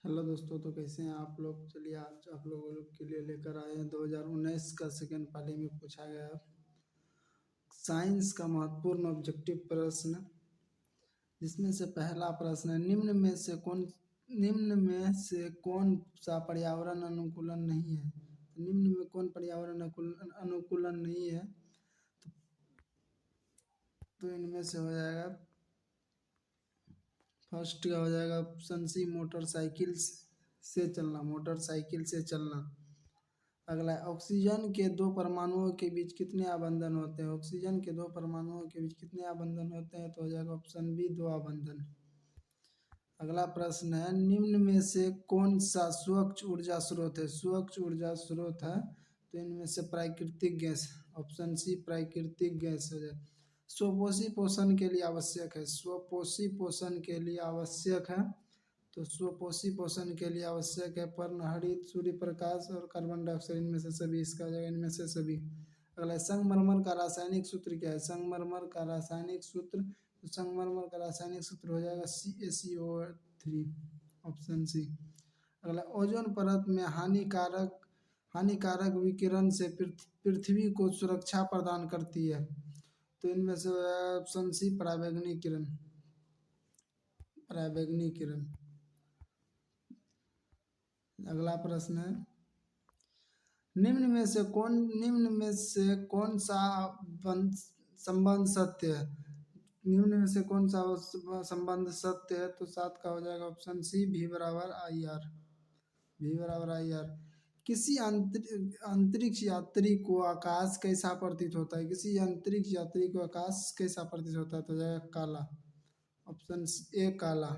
Hello दोस्तों, तो कैसे हैं आप लोग। चलिए आज आप लोगों के लिए लेकर आए हैं 2019 का सेकेंड पाली में पूछा गया साइंस का महत्वपूर्ण ऑब्जेक्टिव प्रश्न, जिसमें से पहला प्रश्न है निम्न में से कौन सा पर्यावरण अनुकूलन नहीं है। तो निम्न में कौन पर्यावरण अनुकूलन नहीं है। तो इनमें से हो जाएगा, फर्स्ट का हो जाएगा ऑप्शन सी, मोटरसाइकिल से चलना। अगला है, ऑक्सीजन के दो परमाणुओं के बीच कितने आबंधन होते हैं। ऑक्सीजन के दो परमाणुओं के बीच कितने आबंधन होते हैं। तो हो जाएगा ऑप्शन बी, दो आबंधन। अगला प्रश्न है, निम्न में से कौन सा स्वच्छ ऊर्जा स्रोत है। स्वच्छ ऊर्जा स्रोत है तो इनमें से प्राकृतिक गैस, ऑप्शन सी प्राकृतिक गैस हो जाए। स्वपोषी पोषण के लिए आवश्यक है, स्वपोषी पोषण के लिए आवश्यक है। तो स्वपोषी पोषण के लिए आवश्यक है पर्णहरित, सूर्य प्रकाश और कार्बन डाइऑक्साइड, इनमें से सभी। इसका हो जाएगा इनमें से सभी। अगला है, संगमरमर का रासायनिक सूत्र क्या है। संगमरमर का रासायनिक सूत्र, तो संगमरमर का रासायनिक सूत्र हो जाएगा CaCO3, ऑप्शन सी। अगला, ओजोन परत में हानिकारक विकिरण से पृथ्वी को सुरक्षा प्रदान करती है। तो इनमें से ऑप्शन सी, पराबैंगनी किरण। पराबैंगनी किरण। अगला प्रश्न है, निम्न में से कौन सा संबंध सत्य है। निम्न में से कौन सा संबंध सत्य है। तो 7 का हो जाएगा ऑप्शन सी, V=IR। V=IR। किसी अंतरिक्ष यात्री को आकाश कैसा प्रतीत होता है। किसी अंतरिक्ष यात्री को आकाश कैसा प्रतीत होता है। तो हो जाएगा काला, ऑप्शन ए काला।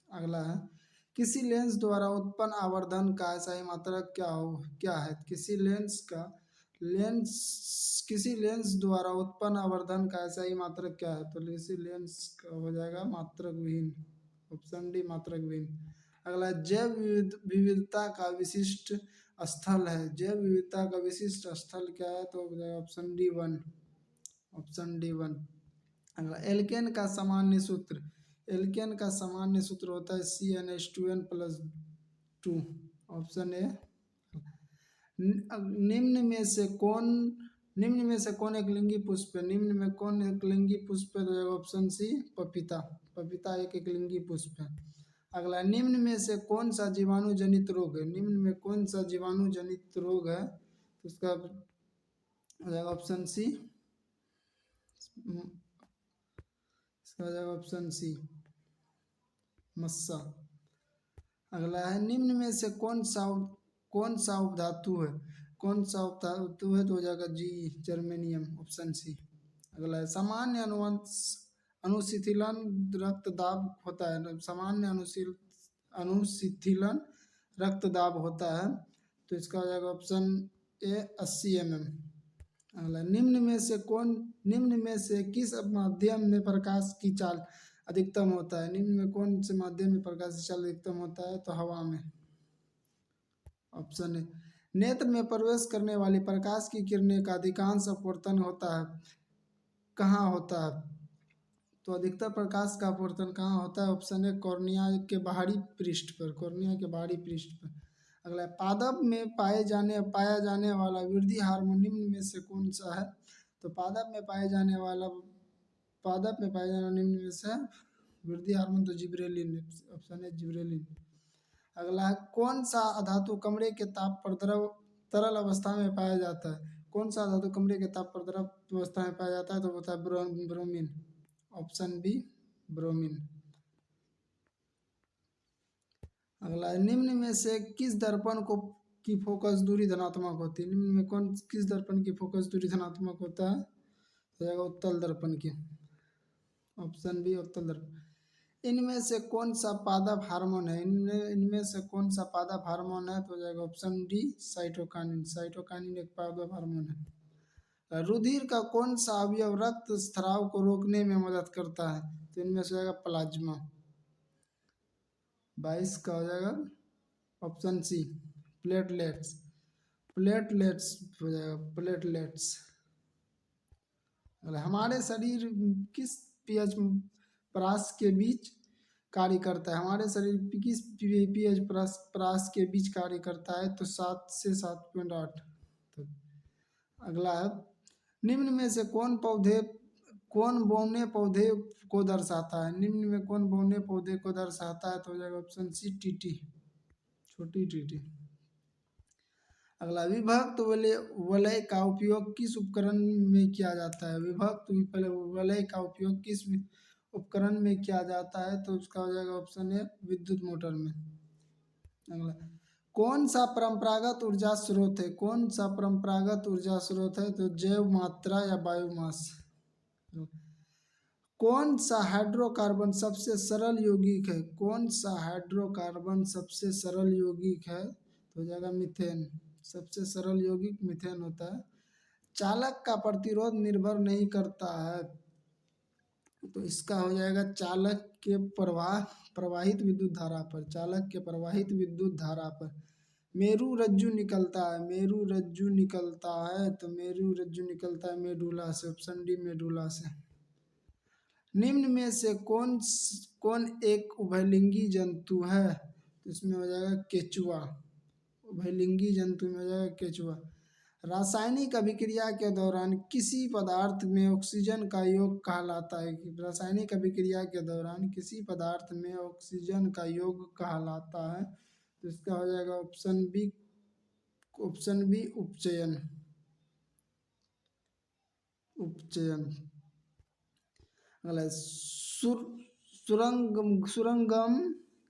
अगला है, किसी लेंस द्वारा उत्पन्न आवर्धन का SI मात्रक क्या है। किसी लेंस द्वारा उत्पन्न आवर्धन का SI मात्रक क्या है। तो किसी लेंस का हो जाएगा मात्रक विहीन, ऑप्शन डी मात्रक विहीन। अगला, जैव विविधता का विशिष्ट स्थल है। जैव विविधता का विशिष्ट स्थल क्या है। तो हो जाएगा ऑप्शन डी 1, ऑप्शन डी 1। अगला, एल्केन का सामान्य सूत्र होता है CnH2n+2, ऑप्शन ए। निम्न में से कौन एक लिंगी पुष्प है। निम्न में कौन एक लिंगी पुष्प है। तो ऑप्शन सी, पपीता। पपीता एक लिंगी पुष्प है। अगला, निम्न में से कौन सा जीवाणु जनित रोग है। निम्न में कौन सा जीवाणु जनित रोग है। तो उसका हो जाएगा ऑप्शन सी, इसका हो जाएगा ऑप्शन सी, मस्सा। अगला है, निम्न में से कौन सा उपधातु है। कौन सा उपधातु है। तो हो जाएगा जी, जर्मेनियम, ऑप्शन सी। अगला है, सामान्य अनुशीतलन रक्तदाब होता है। सामान्य अनुशीतलन रक्तदाब होता है। तो इसका हो जाएगा ऑप्शन ए, 80 mm। अगला, निम्न में से किस माध्यम में प्रकाश की चाल अधिकतम होता है। निम्न में कौन से माध्यम में प्रकाश की चाल अधिकतम होता है। तो हवा में, ऑप्शन ए। नेत्र में प्रवेश करने वाली प्रकाश की किरणें का अधिकांश अपवर्तन होता है, कहाँ होता है। तो अधिकतर प्रकाश का अपवर्तन कहाँ होता है। ऑप्शन ए, कॉर्निया के बाहरी पृष्ठ पर, कॉर्निया के बाहरी पृष्ठ पर। अगला, पादप में पाया जाने वाला वृद्धि हार्मोन निम्न में से कौन सा है। तो पादप में पाया जाने वाला निम्न में से वृद्धि हार्मोन तो जिब्रेलिन, ऑप्शन है जिब्रेलिन। अगला है, कौन सा धातु कमरे के ताप पर तरल अवस्था में पाया जाता है। कौन सा धातु कमरे के ताप पर तरल अवस्था में पाया जाता है। तो होता है ब्रोमीन, ऑप्शन बी, ब्रोमीन। अगला है, निम्न में से किस दर्पण की फोकस दूरी धनात्मक होती है। निम्न में किस दर्पण की फोकस दूरी धनात्मक होता है। तो जाएगा उत्तल दर्पण की, ऑप्शन बी, उत्तल दर्पण। इनमें से कौन सा पादप हार्मोन है। इनमें से कौन सा पादप हार्मोन है। तो हो जाएगा ऑप्शन डी, साइटोकाइनिन। साइटोकाइनिन एक पादप हार्मोन है। रुधिर का कौन सा अवयव रक्त स्राव को रोकने में मदद करता है। तो इनमें से हो जाएगा प्लाज्मा। 22 का हो जाएगा ऑप्शन सी, प्लेटलेट्स। प्लेटलेट्स हो जाएगा, प्लेटलेट्स। हमारे शरीर किस पीएच परास के बीच कार्य करता है, हमारे शरीर पे किस pH परास के बीच कार्य करता है, तो 7 से 7.8। तो अगला है, निम्न में से कौन बौने पौधे को दर्शाता है, निम्न में कौन बौने पौधे को दर्शाता है, तो हो जाएगा ऑप्शन सी टीटी, छोटी टीटी। अगला, विभक्त वलय का उपयोग किस उपकरण में किया जाता है, विभक्त वलय का उपयोग किस उपकरण में किया जाता है, तो उसका हो जाएगा ऑप्शन ए विद्युत मोटर में। अगला, कौन सा परंपरागत ऊर्जा स्रोत है, कौन सा परंपरागत ऊर्जा स्रोत है, तो जैव मात्रा या बायोमास। कौन सा हाइड्रोकार्बन सबसे सरल यौगिक है, कौन सा हाइड्रोकार्बन सबसे सरल यौगिक है, तो हो जाएगा मीथेन, सबसे सरल यौगिक मीथेन होता है। चालक का प्रतिरोध निर्भर नहीं करता है, तो इसका हो जाएगा चालक के प्रवाहित विद्युत धारा पर, चालक के प्रवाहित विद्युत धारा पर। मेरु रज्जु निकलता है, मेरु रज्जु निकलता है, तो मेरु रज्जु निकलता है मेडुला से, ऑप्शन डी मेडुला से। निम्न में से कौन एक उभयलिंगी जंतु है, तो इसमें हो जाएगा केचुआ, उभयलिंगी जंतु में हो जाएगा केचुआ। रासायनिक अभिक्रिया के दौरान किसी पदार्थ में ऑक्सीजन का योग कहलाता है, रासायनिक अभिक्रिया के दौरान किसी पदार्थ में ऑक्सीजन का योग कहलाता है, तो इसका हो जाएगा ऑप्शन बी, उपचयन, उपचयन। अगला, सुरंगम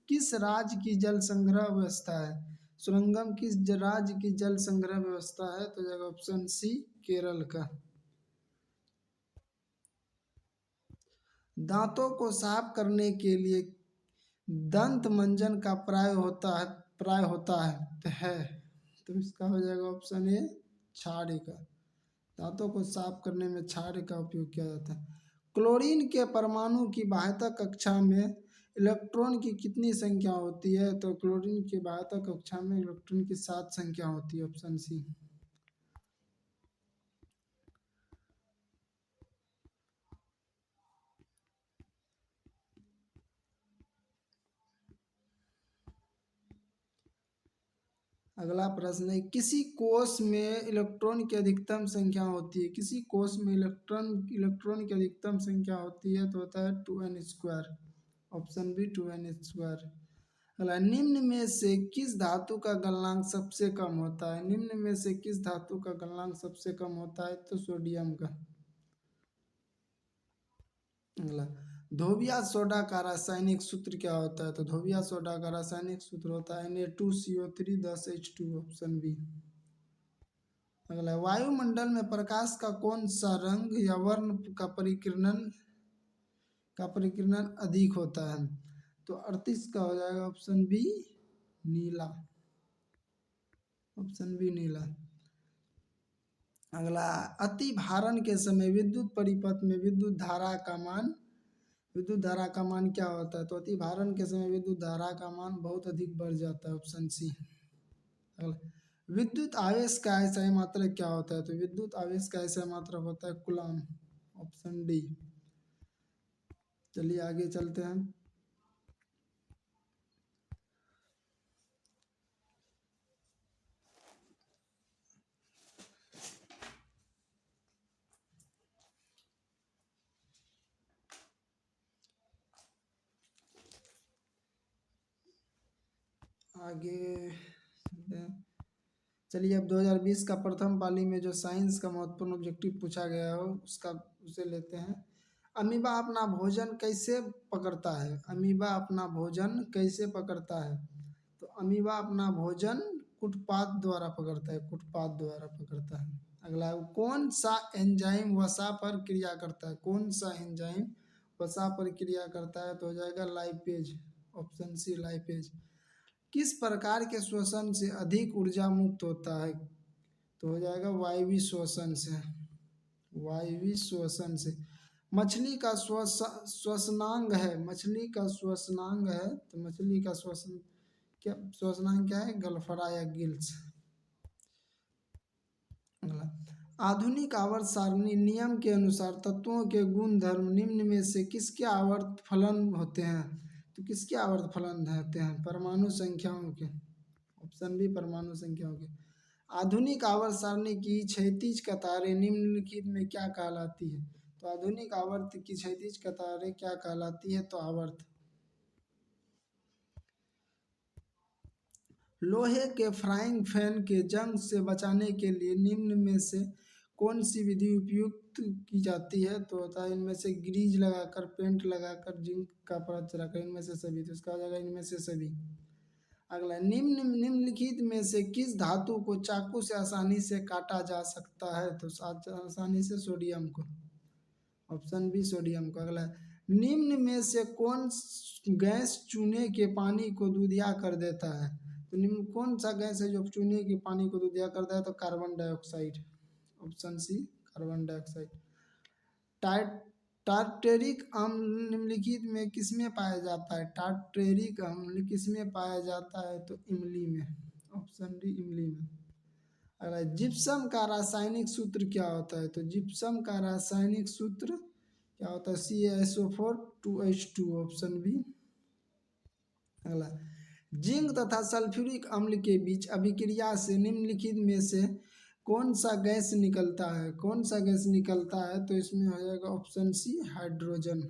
किस राज्य की जल संग्रह व्यवस्था है, सुरंगम किस राज्य की जल संग्रह व्यवस्था है, तो जाएगा ऑप्शन सी केरल का। दांतों को साफ करने के लिए दंत मंजन का प्राय होता है, तो इसका हो जाएगा ऑप्शन ए छाड़ी का, दांतों को साफ करने में छाड़ी का उपयोग किया जाता है। क्लोरीन के परमाणु की बाह्यता कक्षा में इलेक्ट्रॉन की कितनी संख्या होती है, तो क्लोरीन की बाह्यता कक्षा में इलेक्ट्रॉन की 7 संख्या होती है, ऑप्शन सी। अगला प्रश्न है, किसी कोष में इलेक्ट्रॉन की अधिकतम संख्या होती है, किसी कोष में इलेक्ट्रॉन की अधिकतम संख्या होती है, तो होता है 2n², ऑप्शन बी 2n²। अगला, निम्न में से किस धातु का गलनांक सबसे कम होता है, निम्न में से किस धातु का गलनांक सबसे कम होता है, तो सोडियम का। अगला, धोबिया सोडा का रासायनिक सूत्र क्या होता है, तो धोबिया सोडा का रासायनिक सूत्र होता है Na2CO3 10H2, ऑप्शन बी। अगला, वायुमंडल में प्रकाश का कौन सा रंग या वर्ण का परिकीर्णन अधिक होता है, तो 38 का हो जाएगा ऑप्शन बी नीला, ऑप्शन बी नीला। अगला, अति भारण के समय विद्युत परिपथ में विद्युत धारा का मान क्या होता है, तो अति भारण के समय विद्युत धारा का मान बहुत अधिक बढ़ जाता है, ऑप्शन सी। अगला, विद्युत आवेश का ऐसा मात्रक क्या होता है, तो विद्युत आवेश का ऐसा मात्रक होता है कूलॉम, ऑप्शन डी। चलिए आगे चलते हैं। आगे चलिए, अब 2020 का प्रथम पाली में जो साइंस का महत्वपूर्ण ऑब्जेक्टिव पूछा गया हो उसे लेते हैं। अमीबा अपना भोजन कैसे पकड़ता है, अमीबा अपना भोजन कैसे पकड़ता है, तो अमीबा अपना भोजन कुटपाद द्वारा पकड़ता है, कुटपाद द्वारा पकड़ता है। अगला, कौन सा एंजाइम वसा पर क्रिया करता है, कौन सा एंजाइम वसा पर क्रिया करता है, तो हो जाएगा लाइपेज, ऑप्शन सी लाइपेज। किस प्रकार के श्वसन से अधिक ऊर्जा मुक्त होता है, तो हो जाएगा वायवीय श्वसन से, वायवीय श्वसन से। मछली का श्वसनांग है, मछली का श्वसनांग है, तो मछली का श्वसनांग क्या है, गलफड़ा या गिल्स। अगला, आधुनिक आवर्त सारणी नियम के अनुसार तत्वों के गुण धर्म निम्न में से किसके आवर्त फलन होते हैं, तो किसके आवर्त फलन रहते हैं? परमाणु संख्याओं के। ऑप्शन बी परमाणु संख्याओं के। आधुनिक आवर्त सारणी की क्षैतिज कतारें निम्नलिखित में क्या कहलाती है? तो आधुनिक आवर्त की क्षैतिज कतारें क्या कहलाती है? तो आवर्त। लोहे के फ्राइंग पैन के जंग से बचाने के लिए निम्न में से कौन सी विधि उपयुक्त की जाती है? तो होता है इनमें से ग्रीज लगाकर, पेंट लगाकर, जिंक का परत चढ़ाकर, इनमें से सभी। तो इसका हो जाएगा इनमें से सभी। अगला, निम्नलिखित में से किस धातु को चाकू से आसानी से काटा जा सकता है? तो आसानी से सोडियम को। ऑप्शन बी सोडियम को। अगला, निम्न में से कौन गैस चूने के पानी को दूधिया कर देता है? तो निम्न कौन सा गैस है जो चूने के पानी को दूधिया करता है? तो carbon dioxide. Option C carbon dioxide. Tartaric अम्ल निम्नलिखित में किसमें पाया जाता है? टार्टेरिक अम्ल किसमें पाया जाता है? तो इमली में। ऑप्शन डी इमली में। अगर जिप्सम का रासायनिक सूत्र क्या होता है? तो जिप्सम का रासायनिक सूत्र क्या होता है? CaSO4 2H2। Option B. अगला, जिंक तथा सल्फ्यूरिक अम्ल के बीच अभिक्रिया से निम्नलिखित में से कौन सा गैस निकलता है? कौन सा गैस निकलता है? तो इसमें हो जाएगा ऑप्शन सी हाइड्रोजन।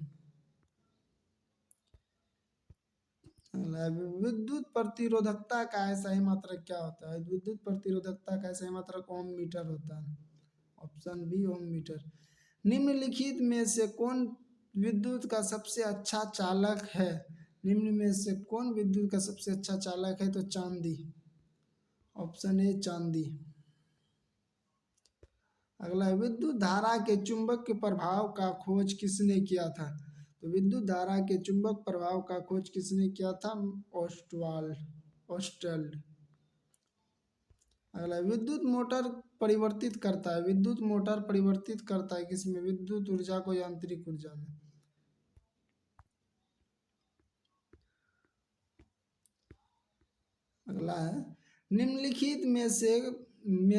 विद्युत प्रतिरोधकता का सही मात्रक क्या होता है? विद्युत प्रतिरोधकता का सही मात्रक ओम मीटर होता है। ऑप्शन बी ओम मीटर। निम्नलिखित में से कौन विद्युत का सबसे अच्छा चालक है? निम्न में से कौन विद्युत का सबसे अच्छा चालक है? तो चांदी। ऑप्शन ए चांदी। अगला, विद्युत धारा के चुंबक प्रभाव का खोज किसने किया था? तो विद्युत धारा के चुंबक प्रभाव का खोज किसने किया था? ऑस्टल्ड। अगला, विद्युत मोटर परिवर्तित करता है। विद्युत मोटर परिवर्तित करता है किसमें? विद्युत ऊर्जा को यांत्रिक ऊर्जा में। अगला है, निम्नलिखित में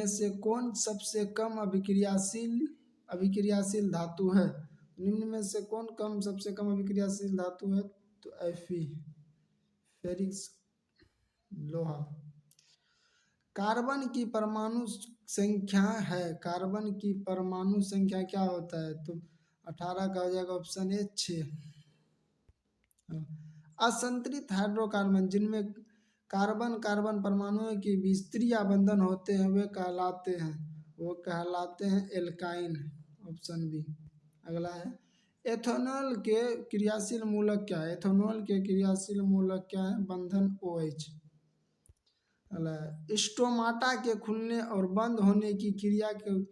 से कौन सबसे कम अभिक्रियाशील धातु है? निम्न में से कौन सबसे कम अभिक्रियाशील धातु है? तो Fe फेरिक लोहा। कार्बन की परमाणु संख्या है। कार्बन की परमाणु संख्या क्या होता है? तो 18 का हो जाएगा ऑप्शन ए 6। असंतृप्त हाइड्रोकार्बन जिनमें कार्बन कार्बन परमाणुओं के बीच त्रिया बंधन होते हैं वो कहलाते हैं एल्काइन। Option B. अगला है, एथेनॉल के क्रियाशील मूलक क्या है? एथेनॉल के क्रियाशील मूलक क्या है? बंधन OH। अगला है, स्टोमाटा के खुलने और बंद होने की क्रिया को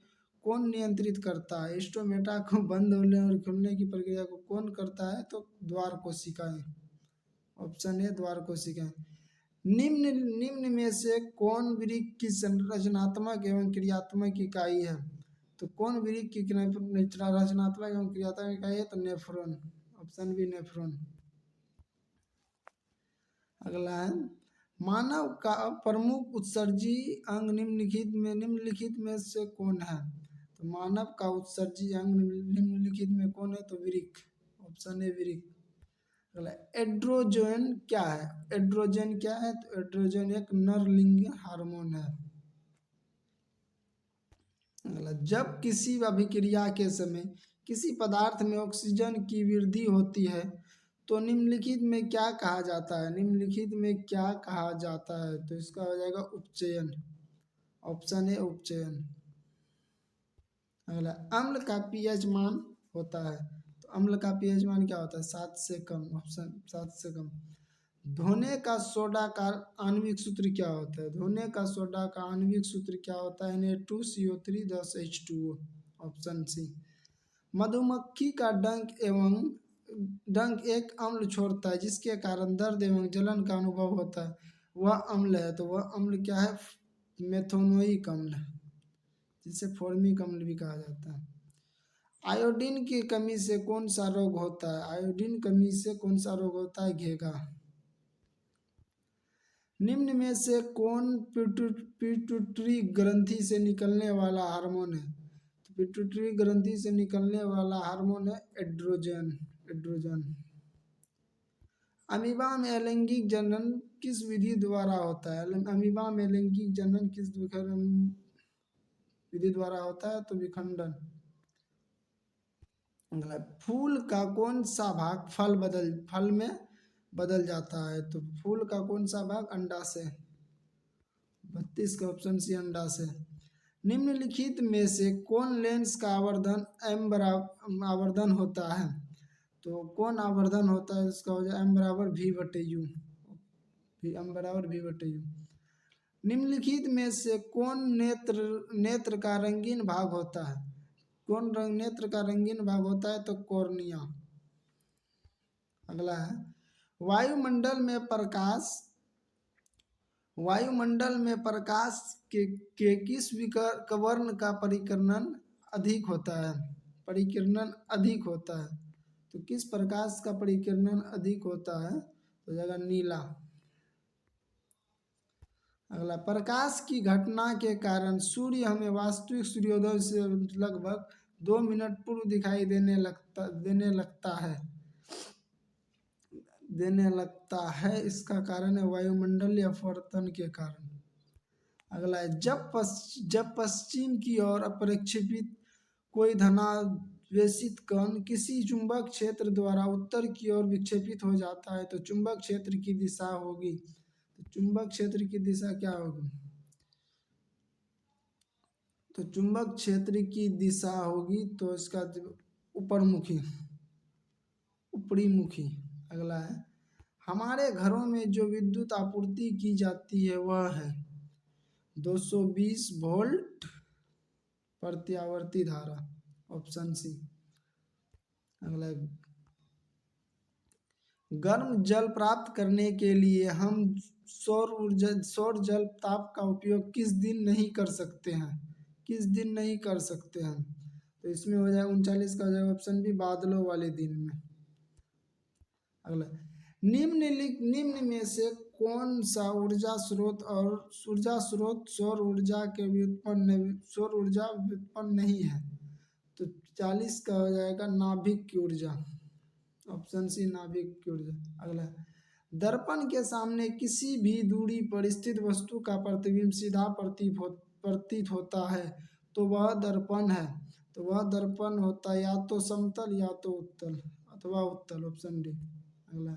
कौन नियंत्रित करता है? स्टोमेटा को बंद होने और खुलने की प्रक्रिया को कौन करता है? तो द्वार कोशिकाएं। ऑप्शन ए द्वार कोशिकाएं। निम्न निम्न में से कौन वृक्क की रचनात्मक एवं क्रियात्मक इकाई है? तो कौन वृक्क की रचनात्मक एवं क्रियात्मक इकाई है? तो नेफ्रॉन। Option B nephron. अगला है, मानव का प्रमुख उत्सर्जी अंग निम्नलिखित में से कौन है? तो मानव का उत्सर्जी अंग निम्नलिखित में कौन है? तो वृक्क। Option A वृक्क। अगला, एड्रोजन क्या है? एड्रोजन क्या है? तो एड्रोजन एक नरलिंग हार्मोन है। अगला, जब किसी अभिक्रिया के समय किसी पदार्थ में ऑक्सीजन की वृद्धि होती है तो निम्नलिखित में क्या कहा जाता है? निम्नलिखित में क्या कहा जाता है? तो इसका हो जाएगा उपचयन। Option A उपचयन। अगला, अम्ल का पीएच मान होता है। तो अम्ल का पीएच मान क्या होता है? 7 से कम। ऑप्शन 7 से कम। धोने का सोडा का आणविक सूत्र क्या होता है? धोने का सोडा का आणविक सूत्र क्या होता है? Na2CO3 10H2O। Option C. मधुमक्खी का डंक एक अम्ल छोड़ता है जिसके कारण दर्द एवं जलन का अनुभव होता है, वह अम्ल है। तो वह अम्ल क्या है? मेथोनोइक अम्ल, जिसे फॉर्मिक अम्ल भी कहा जाता है। आयोडीन की कमी से कौन सा रोग होता है? आयोडीन कमी से कौन सा रोग होता है? घेगा। निम्न में से कौन पिट्यूटरी ग्रंथि से निकलने वाला हार्मोन है? तो पिट्यूटरी ग्रंथि से निकलने वाला हार्मोन है एड्रोजन। अमीबा में अलैंगिक जनन किस विधि द्वारा होता है? अमीबा में लैंगिक जनन किस विधि द्वारा होता है? तो विखंडन। अगला, फूल का कौन सा भाग फल में बदल जाता है? तो फूल का कौन सा भाग? अंडा से। 32 का ऑप्शन सी अंडा से। निम्नलिखित में से कौन लेंस का आवर्धन होता है? तो कौन आवर्धन होता है? इसका हो जाए m बराबर v बटे यू। m बराबर v बटे यू। निम्नलिखित में से कौन नेत्र का रंगीन भाग होता है? कौन नेत्र का रंगीन भाग होता है? तो कॉर्निया। अगला है, वायुमंडल में प्रकाश के किस विकर्ण का परिकर्णन अधिक होता है? परिकिरणन अधिक होता है। तो किस प्रकाश का परिकिरणन अधिक होता है? तो जाएगा नीला। अगला, प्रकाश की घटना के कारण सूर्य हमें वास्तविक सूर्योदय से लगभग 2 मिनट पूर्व दिखाई देने लगता है। इसका कारण है वायुमंडलीय अपवर्तन के कारण। अगला है, जब पश्चिम की ओर अपरिक्षेपित कोई धनावेशित कण किसी चुंबक क्षेत्र द्वारा उत्तर की ओर विक्षेपित हो जाता है तो चुंबक क्षेत्र की दिशा होगी। तो चुंबक क्षेत्र की दिशा क्या होगी? तो चुंबक क्षेत्र की दिशा होगी तो इसका ऊपरमुखी, ऊपरी मुखी। अगला है, हमारे घरों में जो विद्युत आपूर्ति की जाती है वह है 220 वोल्ट प्रति आवर्ती धारा। Option C. अगला, गर्म जल प्राप्त करने के लिए हम सौर जल ताप का उपयोग किस दिन नहीं कर सकते हैं? किस दिन नहीं कर सकते हैं? तो इसमें हो जाएगा 39 का हो जाएगा ऑप्शन बी, बादलों वाले दिन में। अगला, निम्न में से कौन सा ऊर्जा स्रोत सौर ऊर्जा व्युत्पन्न नहीं है? तो 40 का हो जाएगा नाभिक की ऊर्जा। ऑप्शन सी, नाभिक की ऊर्जा। अगला, दर्पण के सामने किसी भी दूरी पर स्थित वस्तु का प्रतिबिंब सीधा प्रतीत होता है तो वह दर्पण है। तो वह दर्पण होता है या तो समतल या तो उत्तल अथवा उत्तल। Option D. अगला,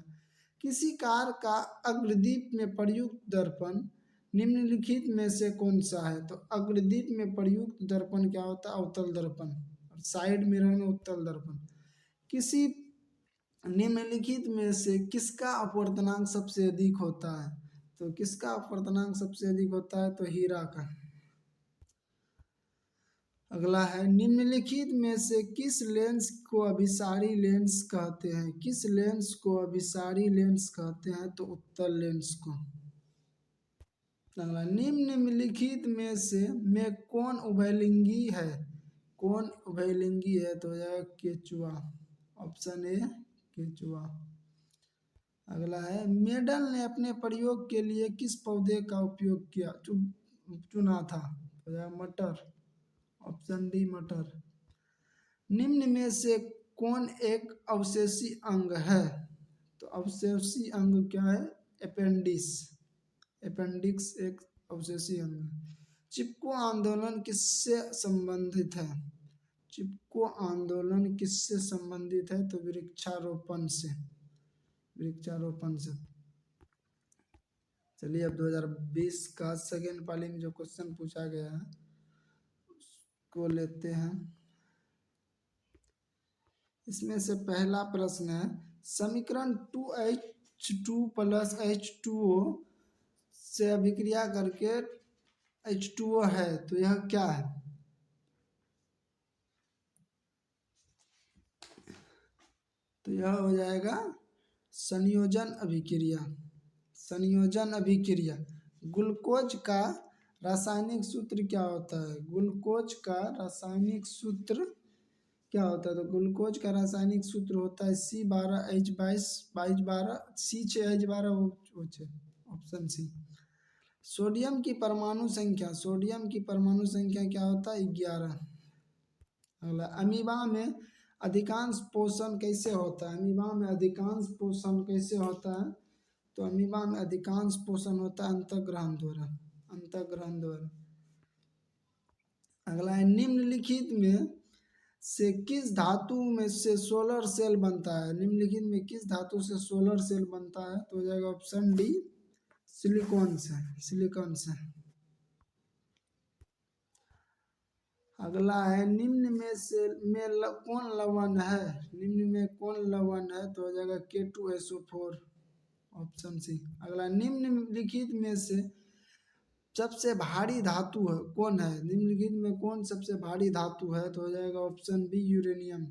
किसी कार का अग्रदीप में प्रयुक्त दर्पण निम्नलिखित में से कौन सा है? तो अग्रदीप में प्रयुक्त दर्पण क्या होता है? अवतल दर्पण। और साइड मिरर में उत्तल दर्पण। किसी निम्नलिखित में से किसका अपवर्तनांक सबसे अधिक होता है? तो किसका अपवर्तनांक सबसे अधिक होता है? तो हीरा का। अगला है, निम्नलिखित में से किस लेंस को अभिसारी लेंस कहते हैं? किस लेंस को अभिसारी लेंस कहते हैं? तो उत्तल लेंस को। अगला, निम्नलिखित में कौन उभयलिंगी है? कौन उभयलिंगी है? तो यह केचुआ। ऑप्शन ए, केचुआ। अगला है, मेडल ने अपने प्रयोग के लिए किस पौधे का उपयोग चुना था? तो यह मटर। ऑप्शन डी, मटर। निम्न में से कौन एक अवशेषी अंग है? तो अवशेषी अंग क्या है? अपेंडिक्स एक अवशेषी अंग है। चिपको आंदोलन किससे संबंधित है? चिपको आंदोलन किससे संबंधित है? तो वृक्षारोपण से। चलिए, अब 2020 का सेकेंड पाली में जो क्वेश्चन पूछा गया है उसको लेते हैं। इसमें से पहला प्रश्न है, समीकरण 2H2 + H2O से अभिक्रिया करके H2O है तो यह क्या है? तो यह हो जाएगा संयोजन अभिक्रिया। संयोजन अभिक्रिया। ग्लूकोज का रासायनिक सूत्र क्या होता है? ग्लूकोज का रासायनिक सूत्र क्या होता है? तो ग्लूकोज का रासायनिक सूत्र होता है C12H2212 C6H12O6। Option C. Sodium की परमाणु संख्या क्या होता है? 11। अगला, अधिकांश पोषण कैसे होता है? अमीबा में अधिकांश पोषण कैसे होता है? तो अमीबा में अधिकांश पोषण होता है अंतःग्रहण द्वारा, अंतःग्रहण द्वारा। अगला है, निम्नलिखित में से किस धातु में से सोलर सेल बनता है? निम्नलिखित में किस धातु से सोलर सेल बनता है? तो हो जाएगा ऑप्शन डी, सिलिकॉन से, सिलिकॉन से। अगला है, निम्न में से कौन लवण है? निम्न में कौन लवण है? तो हो जाएगा K2SO4, ऑप्शन सी। अगला, निम्नलिखित में से सबसे भारी धातु है कौन है? निम्नलिखित में कौन सबसे भारी धातु है? तो हो जाएगा ऑप्शन बी, यूरेनियम।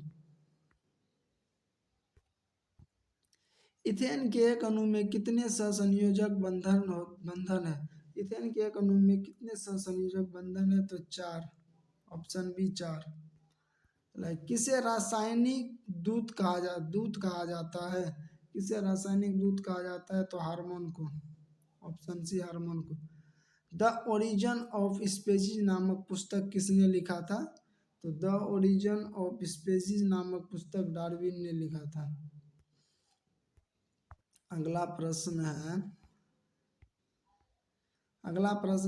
इथेन के एक अणु में कितने सहसंयोजक बंधन है? इथेन के एक अणु में कितने सहसंयोजक बंधन है? तो 4, ऑप्शन बी 4। किसे रासायनिक दूत कहा जाता है? किसे रासायनिक दूत कहा जाता है? तो हार्मोन को, ऑप्शन सी, हार्मोन को। द ओरिजिन ऑफ स्पीसीज नामक पुस्तक किसने लिखा था? तो द ओरिजिन ऑफ स्पीसीज नामक पुस्तक डार्विन ने लिखा था। अगला प्रश्न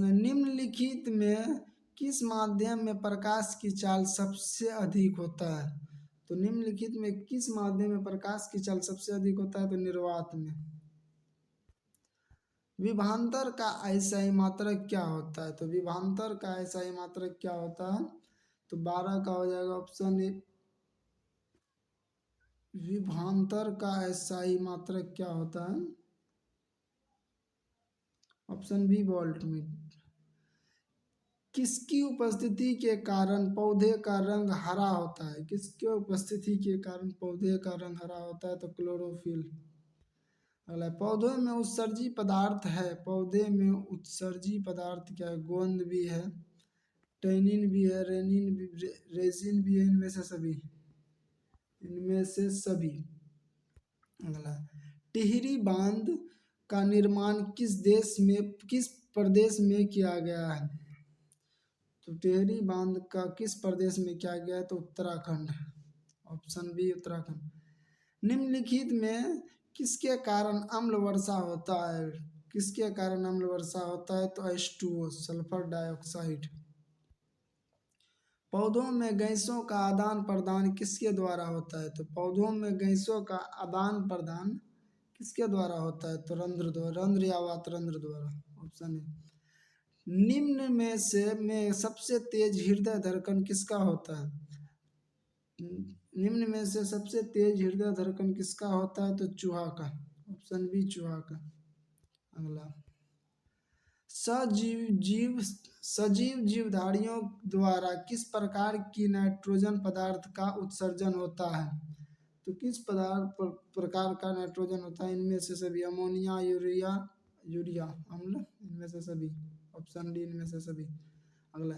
है, निम्नलिखित में किस माध्यम में प्रकाश की चाल सबसे अधिक होता है? तो निम्नलिखित में किस माध्यम में प्रकाश की चाल सबसे अधिक होता है? तो निर्वात में। विभवांतर का अस्थायी मात्रक क्या होता है? तो विभवांतर का अस्थायी मात्रक क्या होता है? तो 12 का हो जाएगा ऑप्शन ए। विभवांतर का अस्थायी मात्रक क्या होता है? Option B, voltmeter. किसकी उपस्थिति के कारण पौधे का रंग हरा होता है? किसके उपस्थिति के कारण पौधे का रंग हरा होता है? तो क्लोरोफिल। अगला, पौधों में उत्सर्जी पदार्थ है, पौधे में उत्सर्जी पदार्थ क्या है? गोंद भी है, टैनिन भी है, रेनिन भी, रेजिन भी है, इनमें से सभी, इनमें से सभी। अगला, टिहरी बांध का निर्माण किस प्रदेश में किया गया है? तो टिहरी बांध का किस प्रदेश में किया गया है? तो उत्तराखंड, ऑप्शन बी, उत्तराखंड। निम्नलिखित में किसके कारण अम्ल वर्षा होता है? किसके कारण अम्ल वर्षा होता है? तो H2O, सल्फर डाइऑक्साइड। पौधों में गैसों का आदान प्रदान किसके द्वारा होता है? तो पौधों में गैसों का आदान प्रदान किसके द्वारा होता है? तो रंध्र द्वारा, रंध्र या वातरंध्र द्वारा, ऑप्शन है। निम्न में सबसे तेज हृदय धड़कन किसका होता है? निम्न में से सबसे तेज हृदय धड़कन किसका होता है? तो चूहा का, ऑप्शन बी, चूहा का। अगला, सजीव जीवधारियों द्वारा किस प्रकार की नाइट्रोजन पदार्थ का उत्सर्जन होता है? तो किस प्रकार का नाइट्रोजन होता है? इनमें से सभी, अमोनिया, यूरिया अम्ल, इनमें से सभी, ऑप्शन डी, इनमें से सभी। अगला,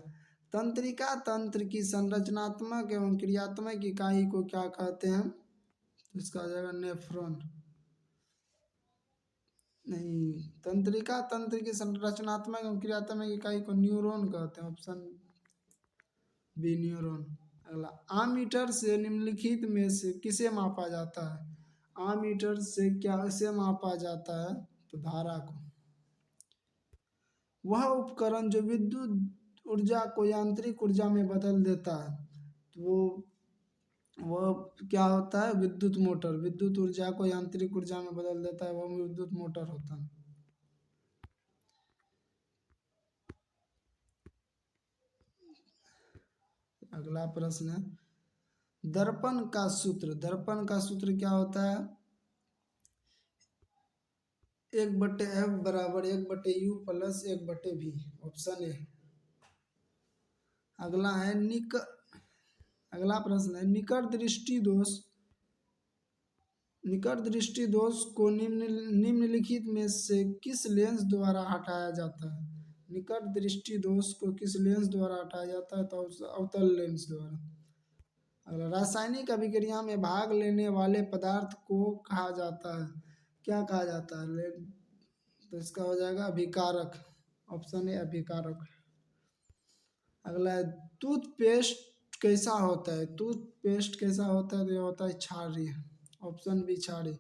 तंत्रिका तंत्र की संरचनात्मक एवं क्रियात्मक इकाई को क्या कहते हैं? तो इसका आ जाएगा नेफ्रॉन। नहीं, तंत्रिका तंत्र की संरचनात्मक एवं क्रियात्मक इकाई को न्यूरॉन कहते हैं, ऑप्शन बी, न्यूरॉन। अगला, आमीटर से निम्नलिखित में से किसे मापा जाता है? आमीटर से क्या इसे मापा जाता है? तो धारा को। वह उपकरण जो विद्युत ऊर्जा को यांत्रिक ऊर्जा में बदल देता है, तो वह क्या होता है? विद्युत मोटर। विद्युत ऊर्जा को यांत्रिक ऊर्जा में बदल देता है, वह विद्युत मोटर होता है। अगला प्रश्न है, दर्पण का सूत्र। दर्पण का सूत्र क्या होता है? 1/F बराबर 1/U plus 1/V, option A. अगला है, अगला प्रश्न है, निकट दृष्टि दोष को निम्नलिखित में से किस लेंस द्वारा हटाया जाता है? निकट दृष्टि दोष को किस लेंस द्वारा हटाया जाता है? तो अवतल लेंस द्वारा। अगला, रासायनिक अभिक्रिया में भाग लेने वाले पदार्थ को कहा जाता है, क्या कहा जाता है? तो इसका हो जाएगा अभिकारक, ऑप्शन ए, अभिकारक। अगला है, टूथपेस्ट कैसा होता है? टूथपेस्ट कैसा होता है? तो ये होता है क्षारीय। ऑप्शन बी क्षारीय।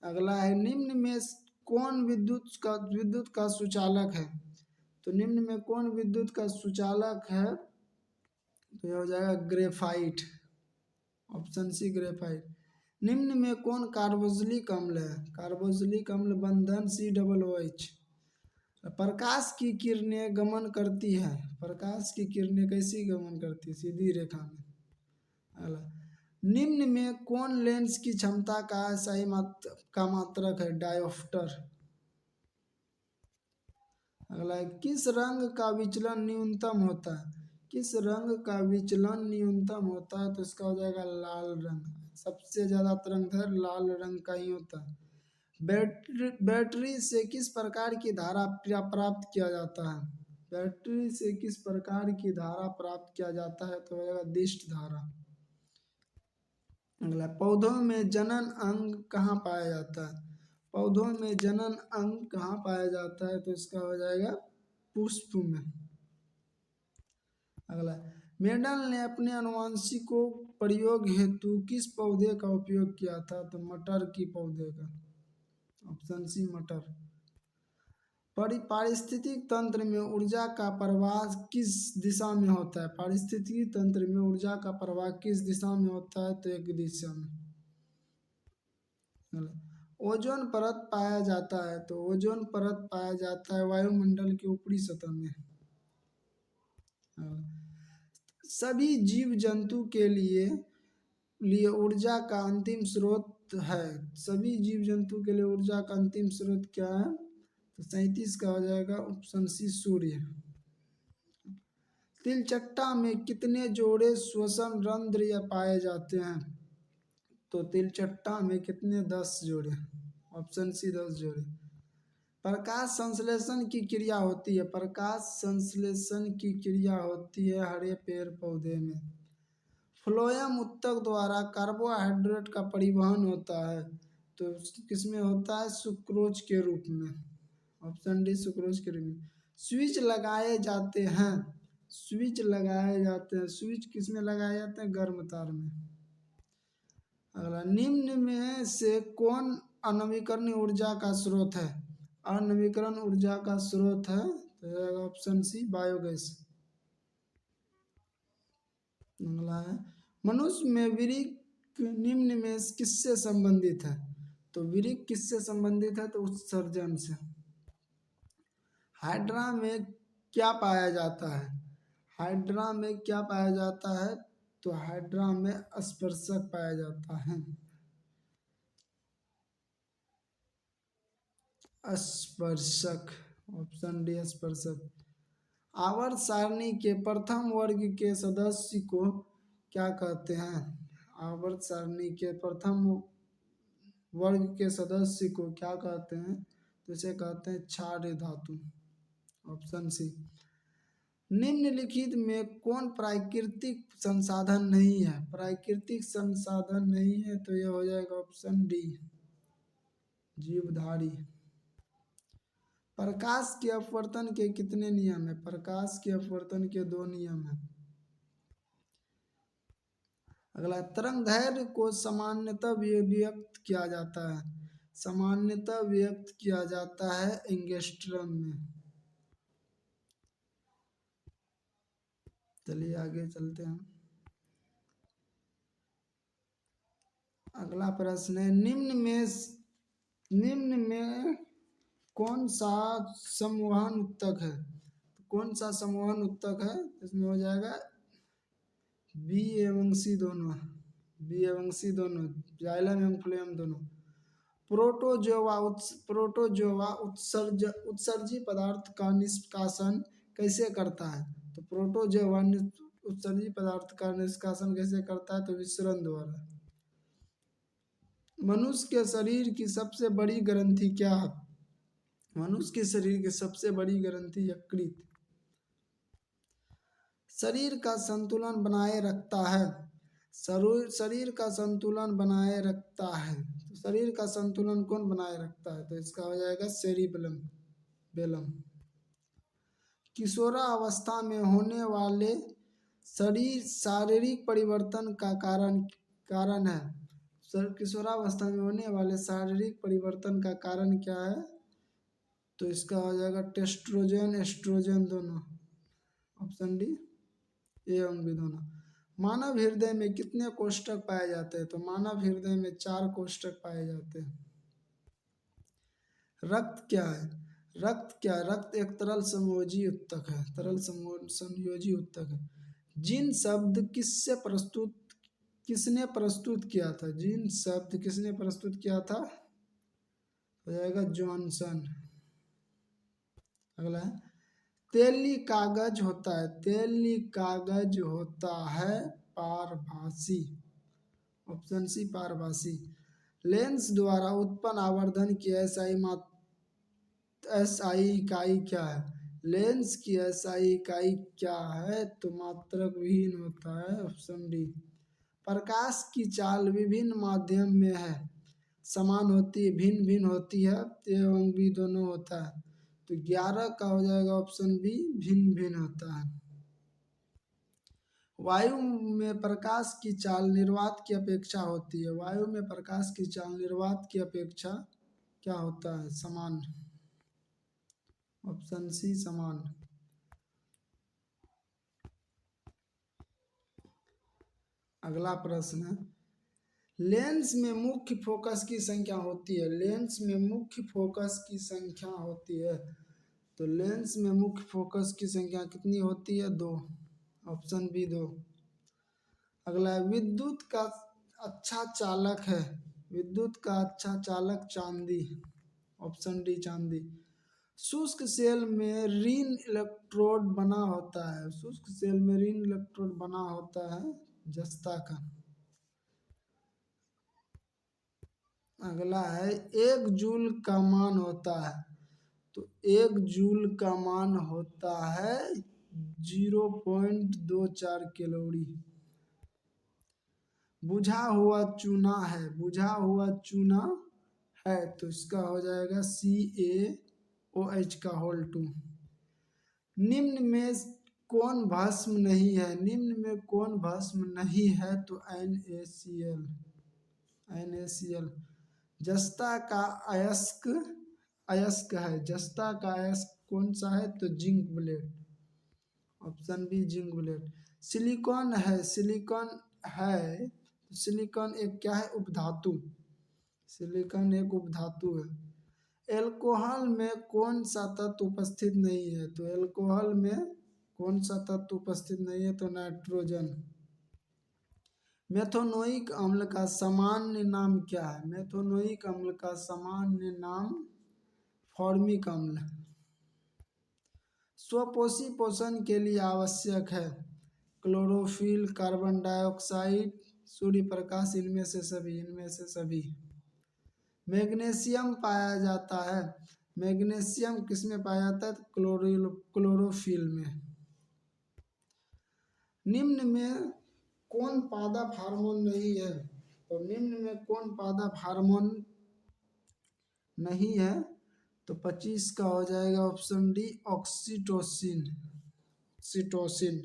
अगला है निम्न में कौन विद्युत का सुचालक है? तो निम्न में कौन विद्युत का सुचालक है? तो यह हो जाएगा ग्रेफाइट। Option C graphite. निम्न में कौन कार्बोक्सिलिक अम्ल है? कार्बोक्सिलिक अम्ल बंधन COOH। प्रकाश की किरणें गमन करती है। प्रकाश की किरणें कैसी गमन करती है? सीधी रेखा में। अगला निम्न में कौन लेंस की क्षमता का मात्रक है? डायोप्टर। अगला है किस रंग का विचलन न्यूनतम होता है? किस रंग का विचलन न्यूनतम होता है? तो इसका हो जाएगा लाल रंग। सबसे ज्यादा तरंगदैर्घ्य लाल रंग का ही होता है। बैटरी से किस प्रकार की धारा प्राप्त किया जाता है? बैटरी से किस प्रकार की धारा प्राप्त किया जाता है? तो हो जाएगा दिष्ट धारा। अगला पौधों में जनन अंग कहाँ पाया जाता है? पौधों में जनन अंग कहाँ पाया जाता है? तो इसका हो जाएगा पुष्प में। अगला मेंडल ने अपने आनुवंशिक प्रयोग हेतु किस पौधे का उपयोग किया था? तो मटर की पौधे का। ऑप्शन सी मटर। पारिस्थितिक तंत्र में ऊर्जा का प्रवाह किस दिशा में होता है? पारिस्थितिक तंत्र में ऊर्जा का प्रवाह किस दिशा में होता है? तो एक दिशा में। ओजोन परत पाया जाता है। तो ओजोन परत पाया जाता है वायुमंडल की ऊपरी सतह में। सभी जीव जंतु के लिए ऊर्जा का अंतिम स्रोत है। सभी जीव जंतु के लिए ऊर्जा का अंतिम स्रोत क्या है? तो 37 का हो जाएगा ऑप्शन सी सूर्य। तिलचट्टा में कितने जोड़े श्वसन रंध्र पाए जाते हैं? तो तिलचट्टा में कितने? 10 जोड़े। ऑप्शन सी 10 जोड़े। प्रकाश संश्लेषण की क्रिया होती है। प्रकाश संश्लेषण की क्रिया होती है हरे पेड़ पौधे में। फ्लोएम उत्तक द्वारा कार्बोहाइड्रेट का परिवहन होता है। तो किसमें होता है? सुक्रोज के रूप में। ऑप्शन डी सुक्रोज के रूप में। स्विच लगाए जाते हैं। स्विच लगाए जाते हैं। स्विच किसमें लगाए जाते हैं? गर्म तार में। अगला निम्न में से कौन अनवीकरणीय ऊर्जा का स्रोत है? अनवीकरण ऊर्जा का स्रोत है तो ऑप्शन सी बायोगैस। अगला है मनुष्य में वृक्क निम्न में किससे संबंधित है? तो वृक्क किससे संबंधित है? तो उत्सर्जन से। हाइड्रा में क्या पाया जाता है? हाइड्रा में क्या पाया जाता है? तो हाइड्रा में स्पर्शक पाया जाता है। स्पर्शक। ऑप्शन डी स्पर्शक। आवर्त सारणी के प्रथम वर्ग के सदस्य को क्या कहते हैं? आवर्त सारणी के प्रथम वर्ग के सदस्य को क्या कहते हैं? तो इसे कहते हैं क्षारीय धातु। Option C. निम्नलिखित में कौन प्राकृतिक संसाधन नहीं है? प्राकृतिक संसाधन नहीं है तो यह हो जाएगा ऑप्शन डी जीवधारी। प्रकाश के अपवर्तन के कितने नियम है? प्रकाश के अपवर्तन के 2 नियम है। अगला तरंगदैर्घ्य को सामान्यतः व्यक्त किया जाता है। सामान्यतः व्यक्त किया जाता है एंगस्ट्रम में। चलिए आगे चलते हैं। अगला प्रश्न है निम्न में कौन सा संवहन उत्तक है? कौन सा संवहन उत्तक है? इसमें हो जाएगा बी एवं सी दोनों। बी एवं सी दोनों, जाइलम एवं फ्लोएम दोनों। प्रोटोजोआ उत्सर्जी पदार्थ का निष्कासन कैसे करता है? तो प्रोटोजोआ उत्सर्जी पदार्थ का निष्कासन कैसे करता है? तो विसरण द्वारा। मनुष्य के शरीर की सबसे बड़ी ग्रंथि क्या है? मनुष्य के शरीर की सबसे बड़ी ग्रंथि यकृत। शरीर का संतुलन बनाए रखता है। शरीर का संतुलन बनाए रखता है। तो शरीर का संतुलन कौन बनाए रखता है? तो इसका हो जाएगा सेरिबेलम बेलम। किशोरावस्था में होने वाले शरीर शारीरिक परिवर्तन का कारण है। किशोरावस्था में होने वाले शारीरिक परिवर्तन का कारण क्या है? तो इसका हो जाएगा टेस्ट्रोजन एस्ट्रोजन दोनों। ऑप्शन डी, ए एवं बी दोनों। मानव हृदय में कितने कोष्ठक पाए जाते हैं? तो मानव हृदय में 4 कोष्ठक पाए जाते हैं। रक्त क्या है? रक्त एक तरल संयोजी उत्तक है। संयोजी उत्तक है। जीन शब्द किसने प्रस्तुत किया था? जीन शब्द किसने प्रस्तुत किया था? हो जाएगा जॉनसन। अगला है, तेली कागज होता है पारभासी। Option C, पारभासी। लेंस द्वारा उत्पन्न आवर्धन की एसआई इकाई क्या है? लेंस की एसआई इकाई क्या है? तो मात्रक विहीन होता है। Option D. प्रकाश की चाल विभिन्न माध्यम में है, समान होती है, भिन्न भिन्न होती है, एवं बी दोनों होता है। तो 11 का हो जाएगा ऑप्शन बी, भिन्न भिन्न होता है। वायु में प्रकाश की चाल निर्वात की अपेक्षा होती है। वायु में प्रकाश की चाल निर्वात की अपेक्षा क्या होता है? समान। ऑप्शन सी, समान। अगला प्रश्न है, लेंस में मुख्य फोकस की संख्या होती है। लेंस में मुख्य फोकस की संख्या होती है। तो लेंस में मुख्य फोकस की संख्या कितनी होती है? 2। Option B, 2। अगला है, विद्युत का अच्छा चालक है। विद्युत का अच्छा चालक चांदी। ऑप्शन डी, चांदी। शुष्क सेल में ऋण इलेक्ट्रोड बना होता है। शुष्क सेल में ऋण इलेक्ट्रोड बना होता है जस्ता का। अगला है, 1 जूल का मान होता है। तो 1 जूल का मान होता है 0.24 कैलोरी। बुझा हुआ चूना है। बुझा हुआ चूना है तो इसका हो जाएगा CaOH का होल 2। निम्न में कौन भस्म नहीं है? निम्न में कौन भस्म नहीं है? तो NaCl। NaCl। जस्ता का अयस्क है। जस्ता का अयस्क कौन सा है? तो zinc blade. Option B, zinc blade. Silicon है। सिलिकॉन है। सिलिकॉन एक क्या है? उपधातु। सिलिकॉन एक उपधातु है। एल्कोहल में कौन सा तत्व उपस्थित नहीं है? तो एल्कोहल में कौन सा तत्व उपस्थित नहीं है? तो नाइट्रोजन। मेथोनोइक अम्ल का सामान्य नाम क्या है? मेथोनोइक अम्ल का सामान्य नाम फॉर्मिक अम्ल। स्वपोषी पोषण के लिए आवश्यक है chlorophyll, carbon dioxide, Surya Prakash, इनमें से सभी। इनमें से सभी। मैग्नीशियम पाया जाता है। मैग्नीशियम किस में पाया जाता है? क्लोरोफिल में। निम्न में कौन पादप हार्मोन नहीं है? तो निम्न में कौन पादप हार्मोन नहीं है? तो 25 का हो जाएगा ऑप्शन डी, ऑक्सीटोसिन। ऑक्सीटोसिन।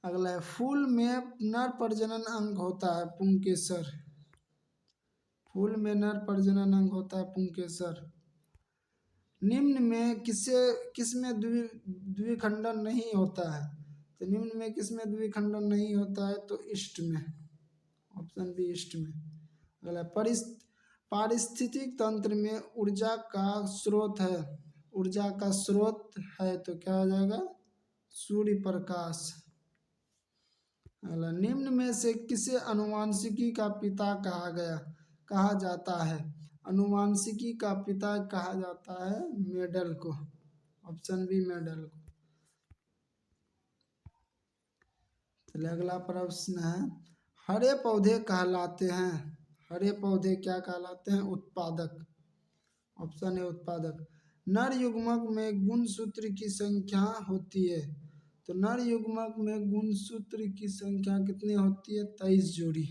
अगला है, फूल में नर प्रजनन अंग होता है पुंकेसर। फूल में नर प्रजनन अंग होता है पुंकेसर। निम्न में किसमें द्विखंडन नहीं होता है? तो निम्न में किसमें द्विखंडन नहीं होता है? तो ईस्ट में। ऑप्शन बी, ईस्ट में। अगला, पारिस्थितिक तंत्र में ऊर्जा का स्रोत है। ऊर्जा का स्रोत है तो क्या हो जाएगा? सूर्य प्रकाश। अगला, निम्न में से किसे अनुवांशिकी का पिता कहा जाता है? अनुवांशिकी का पिता कहा जाता है मेंडल को। ऑप्शन बी, मेंडल को। चलिए अगला प्रश्न है, हरे पौधे कहलाते हैं। हरे पौधे क्या कहलाते हैं? उत्पादक। ऑप्शन ए, उत्पादक। नर युग्मक में गुणसूत्र की संख्या होती है। तो नर युग्मक में गुणसूत्र की संख्या कितनी होती है? 23 जोड़ी।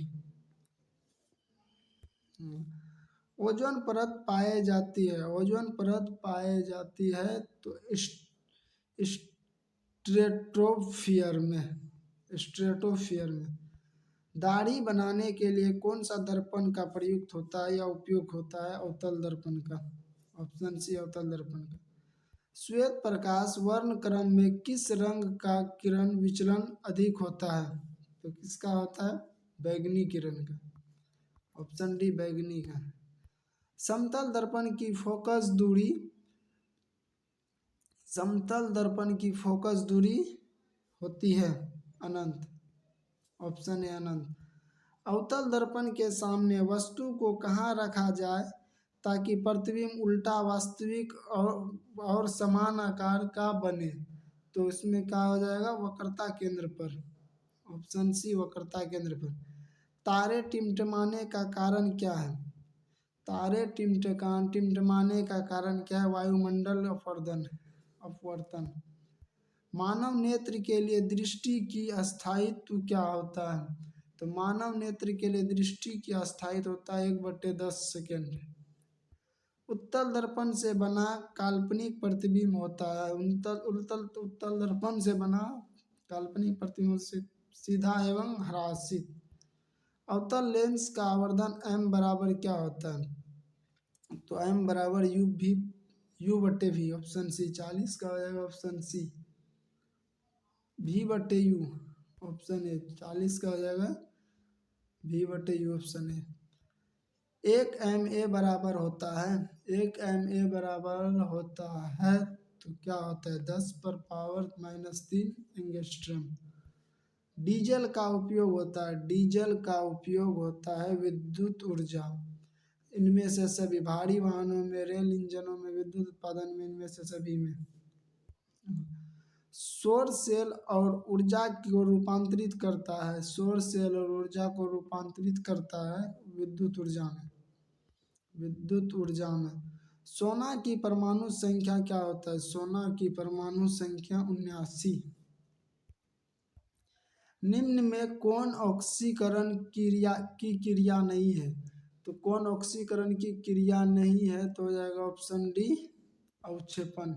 ओजोन परत पाए जाती है। ओजोन परत पाए जाती है तो स्ट्रेटोस्फीयर में। स्ट्रेटोस्फीयर में। दाढ़ी बनाने के लिए कौन सा दर्पण का प्रयुक्त होता है या उपयोग होता है? अवतल दर्पण का। ऑप्शन सी अवतल दर्पण का। श्वेत प्रकाश वर्ण क्रम में किस रंग का किरण विचलन अधिक होता है? तो किसका होता है? बैगनी किरण का। ऑप्शन डी बैगनी का। समतल दर्पण की फोकस दूरी, समतल दर्पण की फोकस दूरी होती है अनंत। ऑप्शन ए अनंत। अवतल दर्पण के सामने वस्तु को कहाँ रखा जाए ताकि प्रतिबिंब उल्टा वास्तविक और समान आकार का बने? तो इसमें क्या हो जाएगा? वक्रता केंद्र पर। ऑप्शन सी वक्रता केंद्र पर। तारे टिमटिमाने का कारण क्या है? तारे टिमटिमाने का कारण क्या है? वायुमंडल अपवर्तन। मानव नेत्र के लिए दृष्टि की अस्थायित्व क्या होता है? तो मानव नेत्र के लिए दृष्टि की अस्थायित्व होता है 1/10 सेकेंड। उत्तल दर्पण से बना काल्पनिक प्रतिबिंब होता है। उत्तल दर्पण से बना काल्पनिक प्रतिबिंब से सीधा एवं ह्रासित। अवतल लेंस का आवर्धन m बराबर क्या होता है? तो m बराबर u/v। ऑप्शन सी 40 का हो जाएगा। Option C v/u। Option A 40 का हो जाएगा v/u। Option A. 1 ma बराबर होता है, 1 ma बराबर होता है तो क्या होता है? 10⁻³ एंगस्ट्रम। डीजल का उपयोग होता है, डीजल का उपयोग होता है विद्युत ऊर्जा। इनमें से सभी भारी वाहनों में, रेल इंजनों में, विद्युत उत्पादन में, इनमें से सभी में। सौर सेल और ऊर्जा को रूपांतरित करता है, सौर सेल और ऊर्जा को रूपांतरित करता है विद्युत ऊर्जा में, विद्युत ऊर्जा में। सोना की परमाणु संख्या क्या होता है? सोना की परमाणु संख्या 79। निम्न में कौन ऑक्सीकरण की क्रिया नहीं है? तो कौन ऑक्सीकरण की क्रिया नहीं है? तो हो जाएगा ऑप्शन डी अवक्षेपण।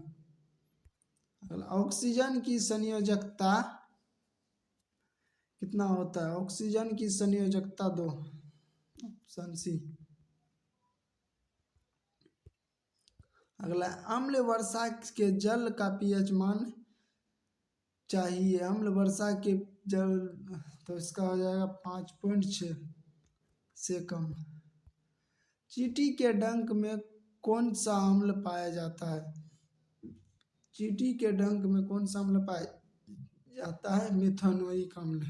ऑक्सीजन की संयोजकता कितना होता है? ऑक्सीजन की संयोजकता 2। Option C. अगला, अम्ल वर्षा के जल का पीएच मान चाहिए। अम्ल वर्षा के जल, तो इसका हो जाएगा 5.6 से कम। चींटी के डंक में कौन सा अम्ल पाया जाता है? चींटी के डंक में कौन सा अम्ल पाया जाता है? मिथेनोइक अम्ल।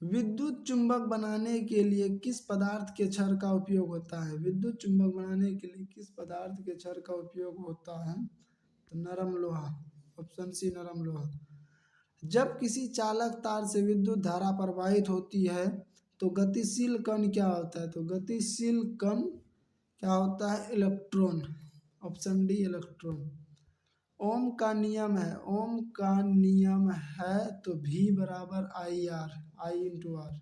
विद्युत चुंबक बनाने के लिए किस पदार्थ के क्षार का उपयोग होता है? विद्युत चुंबक बनाने के लिए किस पदार्थ के क्षार का उपयोग होता है? तो नरम लोहा। ऑप्शन सी नरम लोहा। जब किसी चालक तार से विद्युत धारा प्रवाहित होती है तो गतिशील कण क्या होता है? तो गतिशील कण क्या होता है? Electron. Option D electron. Ohm का नियम है, ओम का नियम है तो V बराबर I/R, I/R।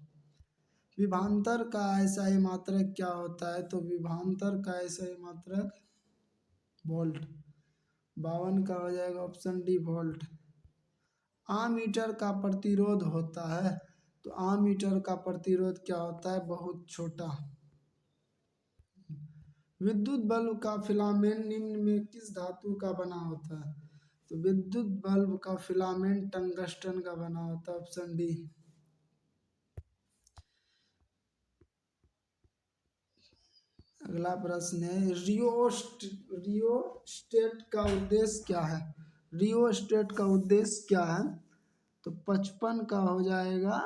विभवांतर का ऐसा मात्रक क्या होता है? तो विभवांतर का ऐसा मात्रक वोल्ट। 52 का हो जाएगा ऑप्शन डी वोल्ट। आमीटर का प्रतिरोध होता है, तो आमीटर का प्रतिरोध क्या होता है? बहुत छोटा। विद्युत बल्ब का फिलामेंट निम्न में किस धातु का बना होता है? तो विद्युत बल्ब का फिलामेंट टंगस्टन का बना होता है। Option D. अगला प्रश्न है, रियोस्टेट का उद्देश्य क्या है? रियोस्टेट का उद्देश्य क्या है? तो 55 का हो जाएगा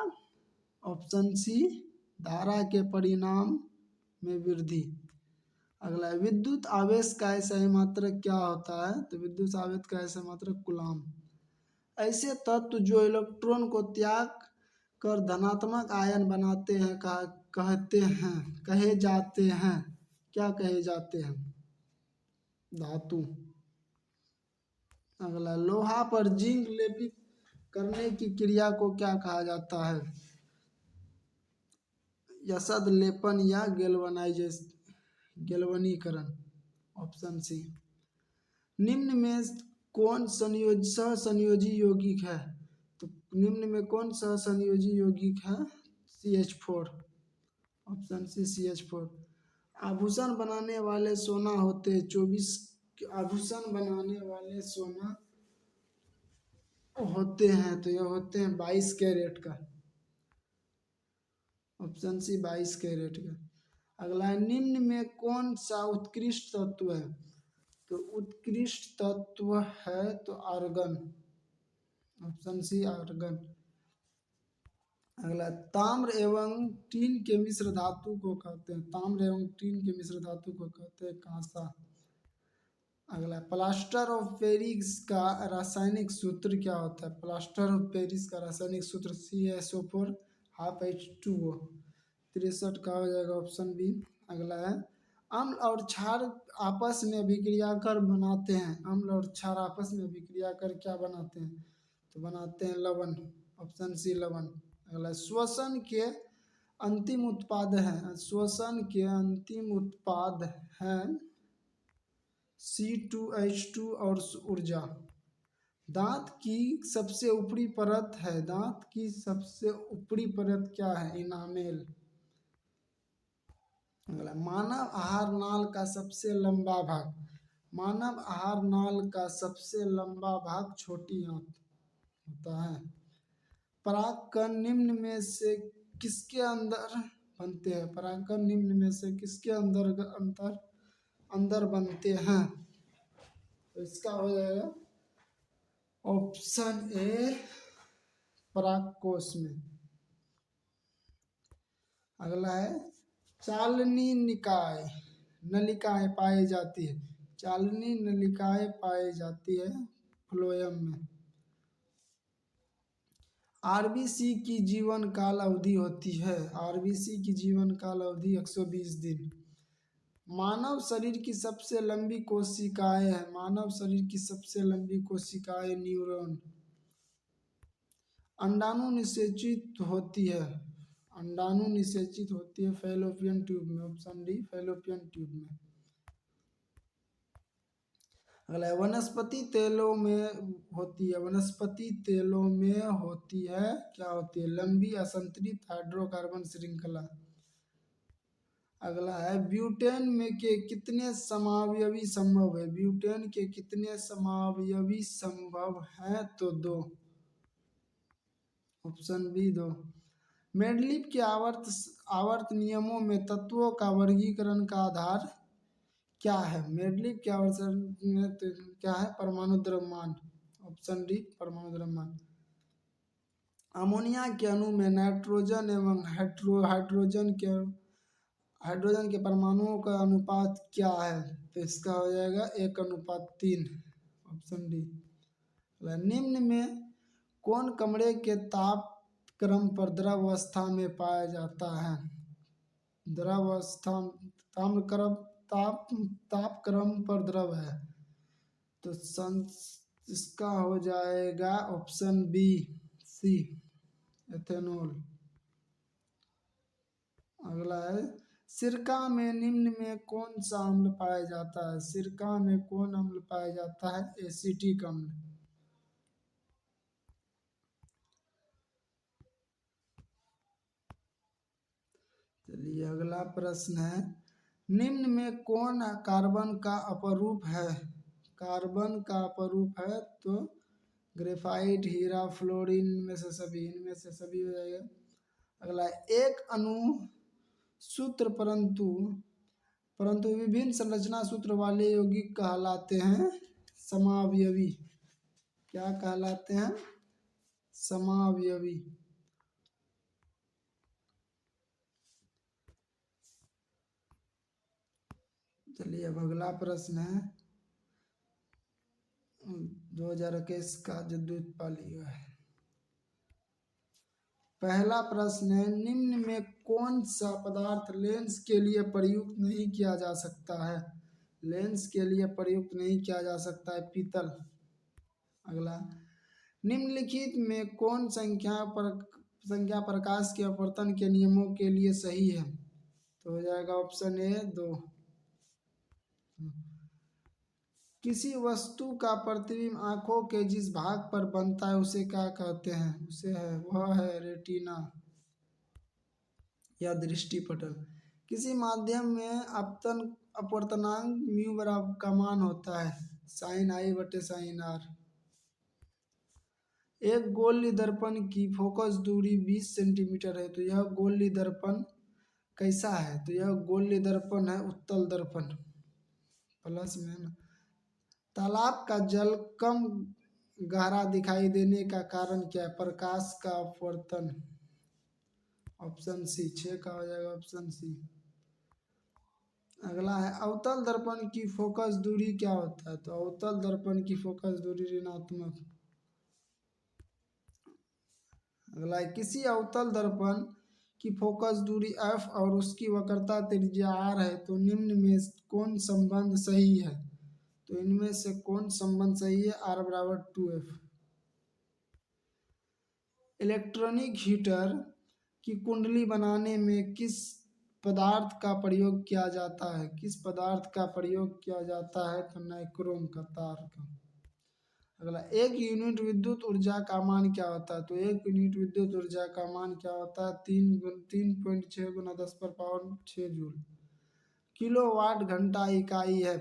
ऑप्शन सी धारा के परिणाम में वृद्धि। अगला है, विद्युत आवेश का ऐसा मात्रक क्या होता है? तो विद्युत आवेश का ऐसा मात्रक कूलाम। ऐसे तत्व जो इलेक्ट्रॉन को त्याग कर धनात्मक आयन बनाते हैं कहे जाते हैं, क्या कहे जाते हैं? धातु। अगला, लोहा पर जिंक लेपित करने की क्रिया को क्या कहा जाता है? यसद लेपन या गैल्वनीकरण। Option C. निम्न में कौन सहसंयोजी यौगिक है? निम्न में कौन सा संयोजी यौगिक है? CH4। Option C CH4। आभूषण बनाने वाले सोना होते 24, आभूषण बनाने वाले सोना होते हैं तो ये होते हैं 22 कैरेट का। ऑप्शन सी 22 कैरेट का। अगला है, निम्न में कौन सा उत्कृष्ट तत्व है? तो उत्कृष्ट तत्व है तो आर्गन। Option C argon. अगला, ताम्र एवं टीन के मिश्र धातु को कहते हैं, ताम्र एवं टीन के मिश्र धातु को कहते हैं कांसा। अगला, प्लास्टर ऑफ पेरिस का रासायनिक सूत्र क्या होता है? प्लास्टर ऑफ पेरिस का रासायनिक सूत्र CaSO4 ½ H2O। 63 का हो जाएगा ऑप्शन बी। अगला है, अम्ल और क्षार आपस में अभिक्रिया कर बनाते हैं, अम्ल और क्षार आपस में अभिक्रिया कर क्या बनाते हैं? तो बनाते हैं लवण। ऑप्शन सी लवण। अगला, श्वसन के अंतिम उत्पाद है, श्वसन के अंतिम उत्पाद है C2H2 और ऊर्जा। दांत की सबसे ऊपरी परत है, दांत की सबसे ऊपरी परत क्या है? इनामेल। अगला, मानव आहार नाल का सबसे लंबा भाग, मानव आहार नाल का सबसे लंबा भाग छोटी आंत होता है। परागकण निम्न में से किसके अंदर बनते हैं? परागकण निम्न में से किसके अंदर बनते हैं? तो इसका हो जाएगा ऑप्शन ए परागकोश में। अगला है, चालनी निकाय नलिकाएं पाई जाती है, चालनी नलिकाएं पाई जाती है फ्लोएम में। आरबीसी की जीवन काल अवधि होती है, आरबीसी की जीवन काल अवधि 120 दिन। मानव शरीर की सबसे लंबी कोशिकाएं है, मानव शरीर की सबसे लंबी कोशिकाएं न्यूरॉन। अंडाणु निषेचित होती है, अंडाणु निषेचित होती है फैलोपियन ट्यूब में। ऑप्शन डी फैलोपियन ट्यूब में। अगला, वनस्पति तेलों में होती है, वनस्पति तेलों में होती है क्या होती है? लंबी असंतुलित हाइड्रोकार्बन श्रृंखला। अगला है, ब्यूटेन में के कितने समावयवी संभव है? ब्यूटेन के कितने समावयवी संभव है? तो 2। Option B 2। मेंडलीव के आवर्त नियमों में तत्वों का वर्गीकरण का आधार क्या है? मेंडलीव के आवर्त में तो क्या है? परमाणु द्रव्यमान। ऑप्शन डी परमाणु द्रव्यमान। अमोनिया के अणु में नाइट्रोजन एवं हाइड्रोजन के परमाणुओं का अनुपात क्या है? तो इसका हो जाएगा 1:3। Option D. निम्न में कौन कमरे के ताप क्रम पर द्रव अवस्था में पाया जाता है? द्रव अवस्था ताप क्रम पर द्रव है तो इसका हो जाएगा ऑप्शन बी सी एथेनॉल। अगला है, सिरका में निम्न में कौन सा अम्ल पाया जाता है? सिरका में कौन अम्ल पाया जाता है? एसिटिक अम्ल। चलिए अगला प्रश्न है, निम्न में कौन कार्बन का अपरूप है? कार्बन का अपरूप है तो ग्रेफाइट, हीरा, फ्लोरीन, इनमें से सभी हो जाएगा। अगला, एक अणु सूत्र परंतु विभिन्न संरचना सूत्र वाले यौगिक कहलाते हैं समावयवी। क्या कहलाते हैं? समावयवी। चलिए अब अगला प्रश्न है 2021 का जो दूध पाली हुआ है। पहला प्रश्न है, निम्न में कौन सा पदार्थ लेंस के लिए प्रयुक्त नहीं किया जा सकता है? लेंस के लिए प्रयुक्त नहीं किया जा सकता है पीतल। अगला, निम्नलिखित में कौन संख्या प्रकाश के अपवर्तन के नियमों के लिए सही है? तो हो जाएगा ऑप्शन ए 2। किसी वस्तु का प्रतिबिंब आंखों के जिस भाग पर बनता है उसे क्या कहते हैं? वह है रेटिना या दृष्टि पटल। किसी माध्यम में अपतन अपवर्तनांक म्यू बराबर का मान होता है साइन आई बटे साइन आर। एक गोलीय दर्पण की फोकस दूरी 20 सेंटीमीटर है, तो यह गोलीय दर्पण कैसा है? तो यह गोलीय दर्पण है उत्तल दर्पण। प्लस में ना। तालाब का जल कम गहरा दिखाई देने का कारण क्या है? प्रकाश का अपवर्तन। ऑप्शन सी, 6 का हो जाएगा ऑप्शन सी। अगला है अवतल दर्पण की फोकस दूरी क्या होता है? तो अवतल दर्पण की फोकस दूरी ऋणात्मक। अगला है किसी अवतल दर्पण की फोकस दूरी f और उसकी वक्रता त्रिज्या r है, तो निम्न में कौन संबंध सही है? तो इनमें से कौन संबंध सही है? r बराबर 2f। इलेक्ट्रॉनिक हीटर की कुंडली बनाने में किस पदार्थ का प्रयोग किया जाता है? किस पदार्थ का प्रयोग किया जाता है? तो नाइक्रोम का, तार का। अगला, एक यूनिट विद्युत ऊर्जा का मान क्या होता है? तो एक यूनिट विद्युत ऊर्जा का मान क्या होता है? 3.6 गुना 10⁻6 जूल। किलोवाट घंटा इकाई है,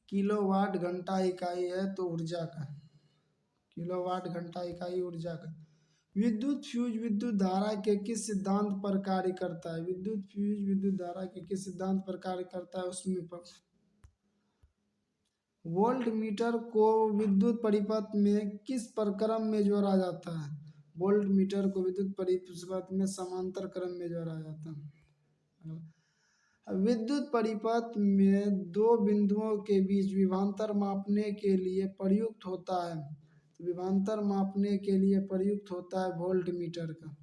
किलोवाट घंटा इकाई है तो ऊर्जा का, किलोवाट घंटा इकाई ऊर्जा का। विद्युत फ्यूज विद्युत धारा के किस सिद्धांत पर कार्य करता है? विद्युत फ्यूज विद्युत धारा के किस सिद्धांत पर कार्य करता है? उसमें पर वोल्ट मीटर को विद्युत परिपथ में किस प्रक्रम में जोड़ा जाता है? वोल्ट मीटर को विद्युत परिपथ में समांतर क्रम में जोड़ा जाता है। विद्युत परिपथ में दो बिंदुओं के बीच विभवांतर मापने के लिए प्रयुक्त होता है, तो विभवांतर मापने के लिए प्रयुक्त होता है वोल्ट मीटर का।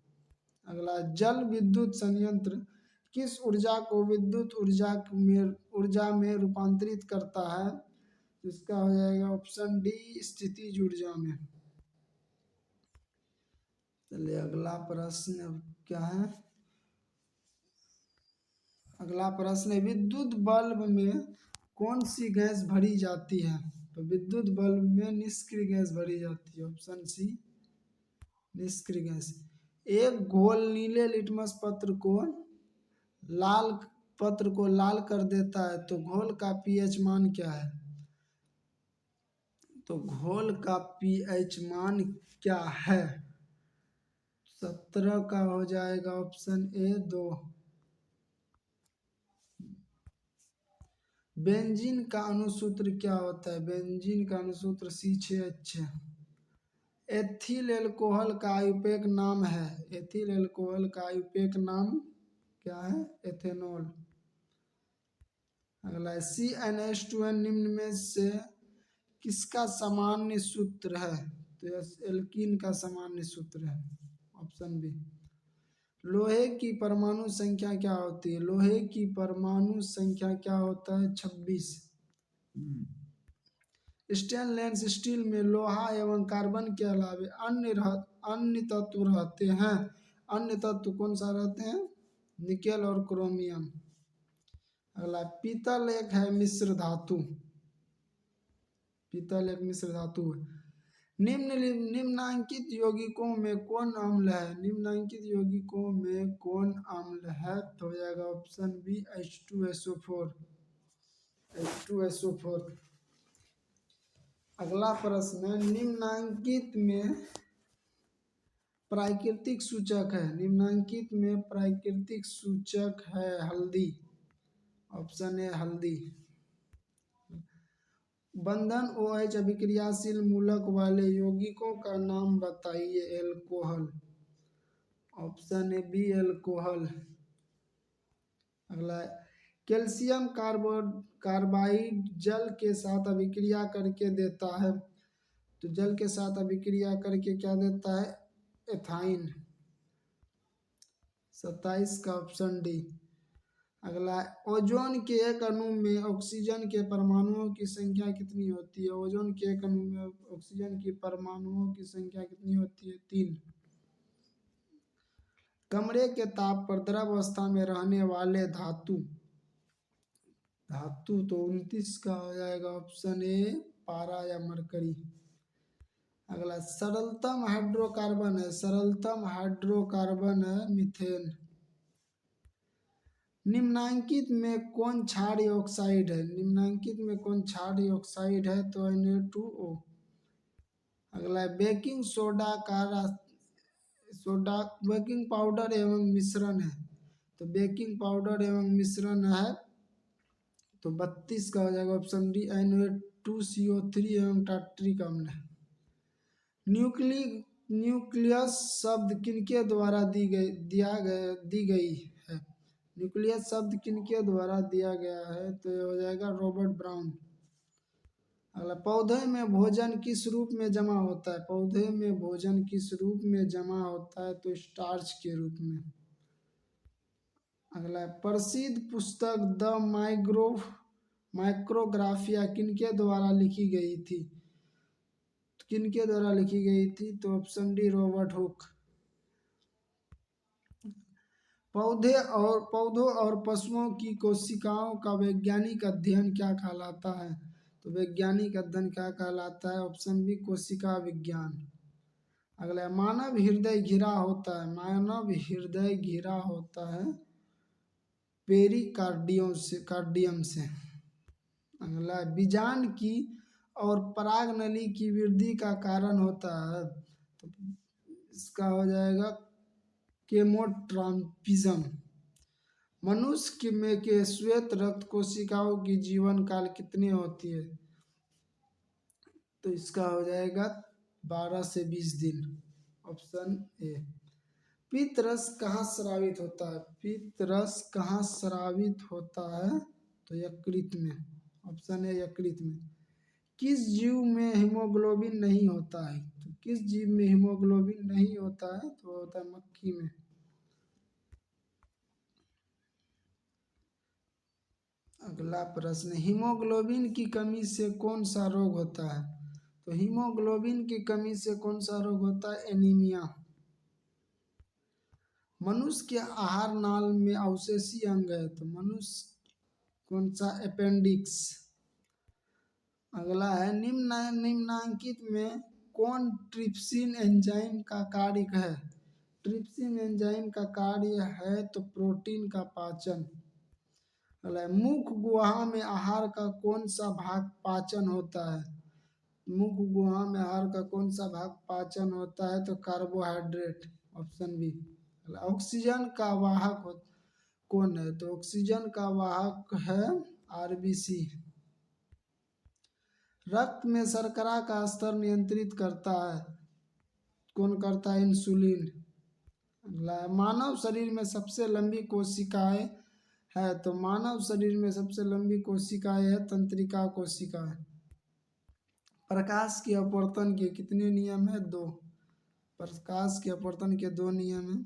अगला, जल विद्युत संयंत्र किस ऊर्जा को विद्युत ऊर्जा में रूपांतरित करता है? इसका हो जाएगा ऑप्शन डी, स्थितिज ऊर्जा में। चलिए अगला प्रश्न क्या है? अगला प्रश्न है विद्युत बल्ब में कौन सी गैस भरी जाती है? तो विद्युत बल्ब में निष्क्रिय गैस भरी जाती है, ऑप्शन सी, निष्क्रिय गैस। एक घोल नीले लिटमस पत्र को लाल कर देता है, तो घोल का पीएच मान क्या है? तो घोल का पीएच मान क्या है? 17 का हो जाएगा ऑप्शन ए 2। बेंजीन का अणुसूत्र क्या होता है? बेंजीन का अणुसूत्र C6H6। एथिल एल्कोहल का आयुर्वेद नाम है, एथिल एल्कोहल का आयुर्वेद नाम क्या है? एथेनॉल। अगला है CnH2n निम्न में से किसका सामान्य सूत्र है? तो यह एल्कीन का सामान्य सूत्र है, ऑप्शन बी। लोहे की परमाणु संख्या क्या होती है? लोहे की परमाणु संख्या क्या होता है? 26। स्टेनलेस स्टील में लोहा एवं कार्बन के अलावे अन्य तत्व रहते हैं। अन्य तत्व कौन सा रहते हैं? निकेल और क्रोमियम। अगला, पीतल एक है मिश्र धातु, पीतल एक मिश्र धातु है। निम्नांकित यौगिकों में कौन अम्ल है? निम्नांकित यौगिकों में कौन अम्ल है? तो हो जाएगा ऑप्शन बी, H2SO4, H2SO4। अगला प्रश्न, निम्नांकित में प्राकृतिक सूचक है, निम्नांकित में प्राकृतिक सूचक है हल्दी, ऑप्शन ए हल्दी। बंधन OH अभिक्रियाशील मूलक वाले यौगिकों का नाम बताइए। Alcohol, option A B alcohol. अगला, कैल्शियम कार्बाइड जल के साथ अभिक्रिया करके देता है, तो जल के साथ अभिक्रिया करके क्या देता है? एथाइन। 27 का ऑप्शन डी। अगला, ओजोन के एक अणु में ऑक्सीजन के परमाणुओं की संख्या कितनी होती है? ओजोन के एक अणु में ऑक्सीजन की परमाणुओं की संख्या कितनी होती है? 3। कमरे के ताप पर द्रव अवस्था में रहने वाले धातु धातु तो 29 का हो जाएगा ऑप्शन ए पारा या मरकरी। अगला सरलतम हाइड्रोकार्बन है, सरलतम हाइड्रोकार्बन है मीथेन। निम्नांकित में कौन क्षारीय ऑक्साइड है, निम्नांकित में कौन क्षारीय ऑक्साइड है, तो Na2O। अगला है बेकिंग सोडा का सोडा बेकिंग पाउडर एवं मिश्रण है, तो बेकिंग पाउडर एवं मिश्रण है तो 32 का हो जाएगा ऑप्शन डी Na2CO3 एवं टार्ट्रिक अम्ल है। न्यूक्लियस शब्द किनके द्वारा दी गई है, न्यूक्लियस शब्द किनके द्वारा दिया गया है, तो ये हो जाएगा रॉबर्ट ब्राउन। अगला पौधे में भोजन किस रूप में जमा होता है, पौधे में भोजन किस रूप में जमा होता है, तो स्टार्च के रूप में। अगला प्रसिद्ध पुस्तक द माइक्रोग्राफिया किनके द्वारा लिखी गई थी, किनके द्वारा लिखी गई थी, तो ऑप्शन डी रॉबर्ट हुक। पौधों और पशुओं की कोशिकाओं का वैज्ञानिक अध्ययन क्या कहलाता है, तो वैज्ञानिक अध्ययन क्या कहलाता है, ऑप्शन बी कोशिका विज्ञान। अगला मानव हृदय घिरा होता है, मानव हृदय घिरा होता है कार्डियम से। अगला बीजांड की और पराग नली की वृद्धि का कारण होता है, तो इसका हो जाएगा केमोट्रांपिज्म। मनुष्य में के श्वेत रक्त कोशिकाओं की जीवन काल कितनी होती है, तो इसका हो जाएगा 12 से 20 दिन, ऑप्शन ए। पित्त रस कहाँ स्रावित होता है, पित्त रस कहाँ स्रावित होता है, तो यकृत में, ऑप्शन ए यकृत में। किस जीव में हीमोग्लोबिन नहीं होता है, तो किस जीव में हीमोग्लोबिन नहीं होता है, तो होता है मक्खी में। अगला प्रश्न हीमोग्लोबिन की कमी से कौन सा रोग होता है, तो हीमोग्लोबिन की कमी से कौन सा रोग होता है, एनीमिया। मनुष्य के आहार नाल में अवशेषी अंग है, तो मनुष्य कौन सा, अपेंडिक्स। अगला है निम्नांकित में कौन ट्रिप्सिन एंजाइम का कार्य है, ट्रिप्सिन एंजाइम का कार्य है तो प्रोटीन का पाचन। मुख गुहा में आहार का कौन सा भाग पाचन होता है, मुख गुहा में आहार का कौन सा भाग पाचन होता है, तो कार्बोहाइड्रेट, ऑप्शन बी। ऑक्सीजन का वाहक कौन है, तो ऑक्सीजन का वाहक है आरबीसी। रक्त में शर्करा का स्तर नियंत्रित करता है, कौन करता है, इंसुलिन। मानव शरीर में सबसे लंबी कोशिकाएं है, तो मानव शरीर में सबसे लंबी कोशिकाएं है तंत्रिका कोशिकाएं। प्रकाश के अपवर्तन के कितने नियम है, 2। प्रकाश के अपवर्तन के 2 नियम है।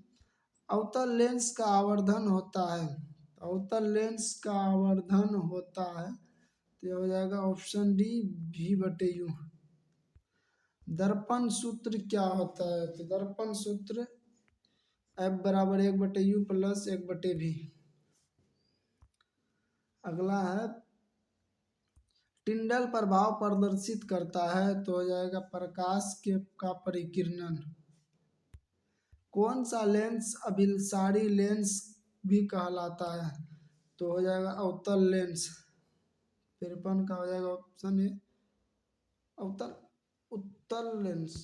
अवतल लेंस का आवर्धन होता है, अवतल लेंस का आवर्धन होता है, तो यह हो जाएगा ऑप्शन डी V/U। दर्पण सूत्र क्या होता है, तो दर्पण सूत्र F बराबर 1/U प्लस 1/V। अगला है टिंडल प्रभाव प्रदर्शित करता है, तो हो जाएगा प्रकाश के का परिकिरणन। कौन सा लेंस अभिसारी लेंस भी कहलाता है, तो हो जाएगा अवतल लेंस। 53 का हो जाएगा ऑप्शन ए अवतल उत्तल लेंस,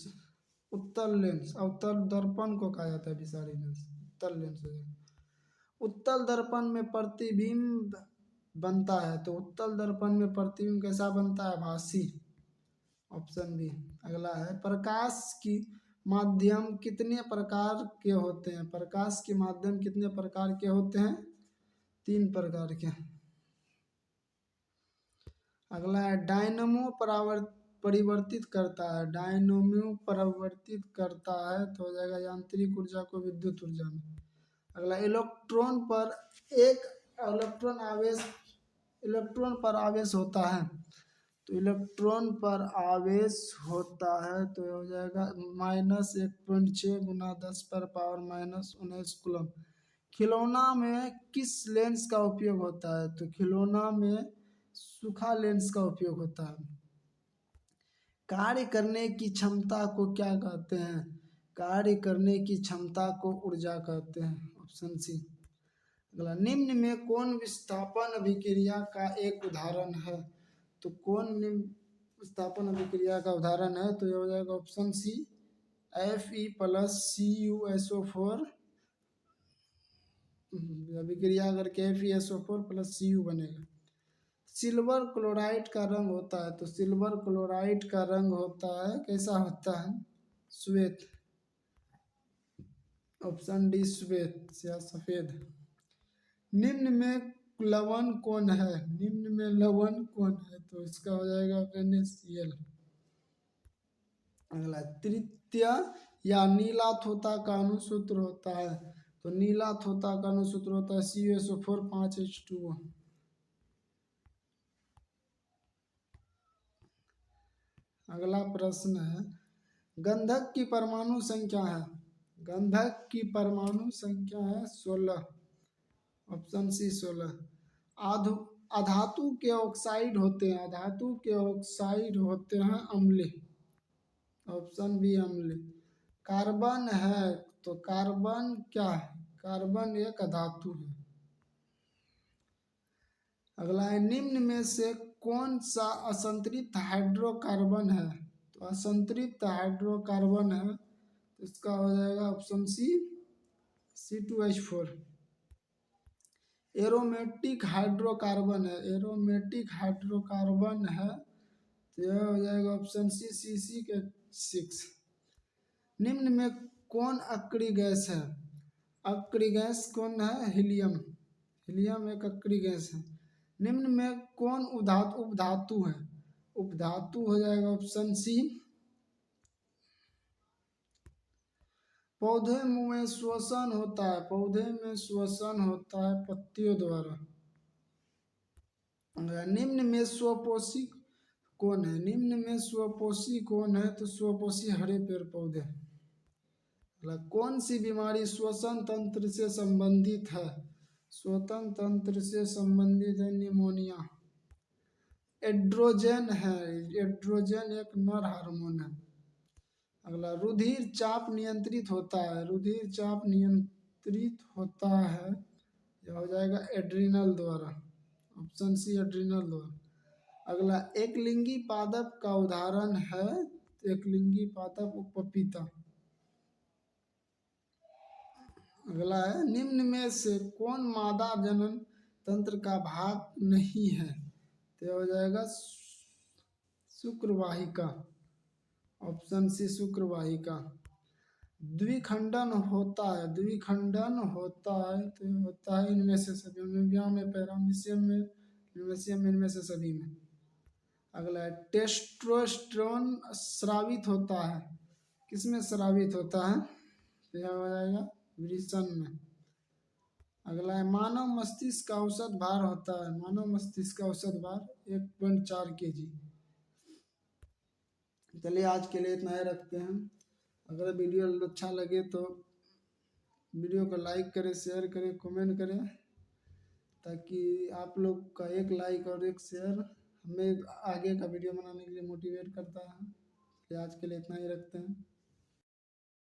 उत्तल लेंस। अवतल दर्पण को कहा जाता है अभिसारी लेंस, उत्तल लेंस हो जाएगा। उत्तल दर्पण में प्रतिबिंब बनता है, तो उत्तल दर्पण में प्रतिबिंब कैसा बनता है, भासी, ऑप्शन बी। अगला है प्रकाश की माध्यम कितने प्रकार के होते हैं, प्रकाश के माध्यम कितने प्रकार के होते हैं, 3 प्रकार के। अगला है डायनमो परिवर्तित करता है, डायनमो परिवर्तित करता है, तो हो जाएगा यांत्रिक ऊर्जा को विद्युत ऊर्जा में। अगला इलेक्ट्रॉन पर एक इलेक्ट्रॉन पर आवेश होता है, तो इलेक्ट्रॉन पर आवेश होता है, तो हो जाएगा -1.6 × 10⁻⁻⁹ कूलम। खिलौना में किस लेंस का उपयोग होता है? तो खिलौना में सूखा लेंस का उपयोग होता है। कार्य करने की क्षमता को क्या कहते हैं? कार्य करने की क्षमता को ऊर्जा कहते हैं। Option C. अगला, निम्न में कौन विस्थापन अभिक्रिया का एक उदाहरण है? तो कौन निम्न विस्थापन अभिक्रिया का उदाहरण है? तो ये हो जाएगा ऑप्शन सी, Fe प्लस CuSO4 अभिक्रिया करके FeSO4 प्लस Cu बनेगा। सिल्वर क्लोराइड का रंग होता है, तो सिल्वर क्लोराइड का रंग होता है, कैसा होता है? श्वेत। ऑप्शन डी श्वेत या सफेद। निम्न में लवण कौन है? निम्न में लवण कौन है? तो इसका हो जाएगा NaCl। अगला, तृतीय या नीला थोथा का अणुसूत्र होता है, तो नीला थोथा का अणुसूत्र होता है CuSO4 5H2O। अगला प्रश्न है, गंधक की परमाणु संख्या है? गंधक की परमाणु संख्या है 16। Option C 16। आधु अधातु के ऑक्साइड होते हैं, अधातु के ऑक्साइड होते हैं अम्लीय। ऑप्शन बी अम्लीय। कार्बन है, तो कार्बन क्या है? कार्बन एक अधातु है। अगला है, निम्न में से कौन सा असंतृप्त हाइड्रोकार्बन है? तो असंतृप्त हाइड्रोकार्बन है, तो इसका हो जाएगा option C C2H4। Aromatic hydrocarbon है, एरोमेटिक हाइड्रोकार्बन है, तो यह हो जाएगा ऑप्शन सी CC6। निम्न में कौन अक्रिय गैस है? अक्रिय गैस कौन है? हीलियम। हीलियम एक अक्रिय गैस है। निम्न में कौन उपधातु है? उपधातु हो जाएगा ऑप्शन सी। पौधे में श्वसन होता है, पौधे में श्वसन होता है पत्तियों द्वारा। निम्न में स्वपोषी कौन है? निम्न में स्वपोषी कौन है? तो स्वपोषी हरे पेड़ पौधे। कौन सी बीमारी श्वसन तंत्र से संबंधित है? श्वसन तंत्र से संबंधित है निमोनिया। एड्रोजन है, एड्रोजन एक नर हार्मोन है। अगला, रुधिर चाप नियंत्रित होता है, रुधिर चाप नियंत्रित होता है, यह हो जाएगा एड्रिनल द्वारा। ऑप्शन सी एड्रिनल द्वारा। अगला, एक लिंगी पादप का उदाहरण है, एक लिंगी पादप पपीता। अगला है, निम्न में से कौन मादा जनन तंत्र का भाग नहीं है? तो हो जाएगा शुक्रवाहिका। Option C शुक्रवाहिका। द्विखंडन होता है, द्विखंडन होता है, तो होता है इनमें से सभी में, पैरामीशियम में, ल्यूमेशियम में, इनमें से सभी में। अगला है, टेस्टोस्टेरोन स्रावित होता है, किसमें स्रावित होता है? तो यह हो जाएगा वृषण में। अगला है, मानव मस्तिष्क का औसत भार होता है, मानव मस्तिष्क का औसत भार 1.4 kg। चलिए आज के लिए इतना ही रखते हैं। अगर वीडियो अच्छा लगे तो वीडियो को लाइक करें, शेयर करें, कमेंट करें, ताकि आप लोग का एक लाइक और एक शेयर हमें आगे का वीडियो बनाने के लिए मोटिवेट करता है। आज के लिए इतना ही रखते हैं।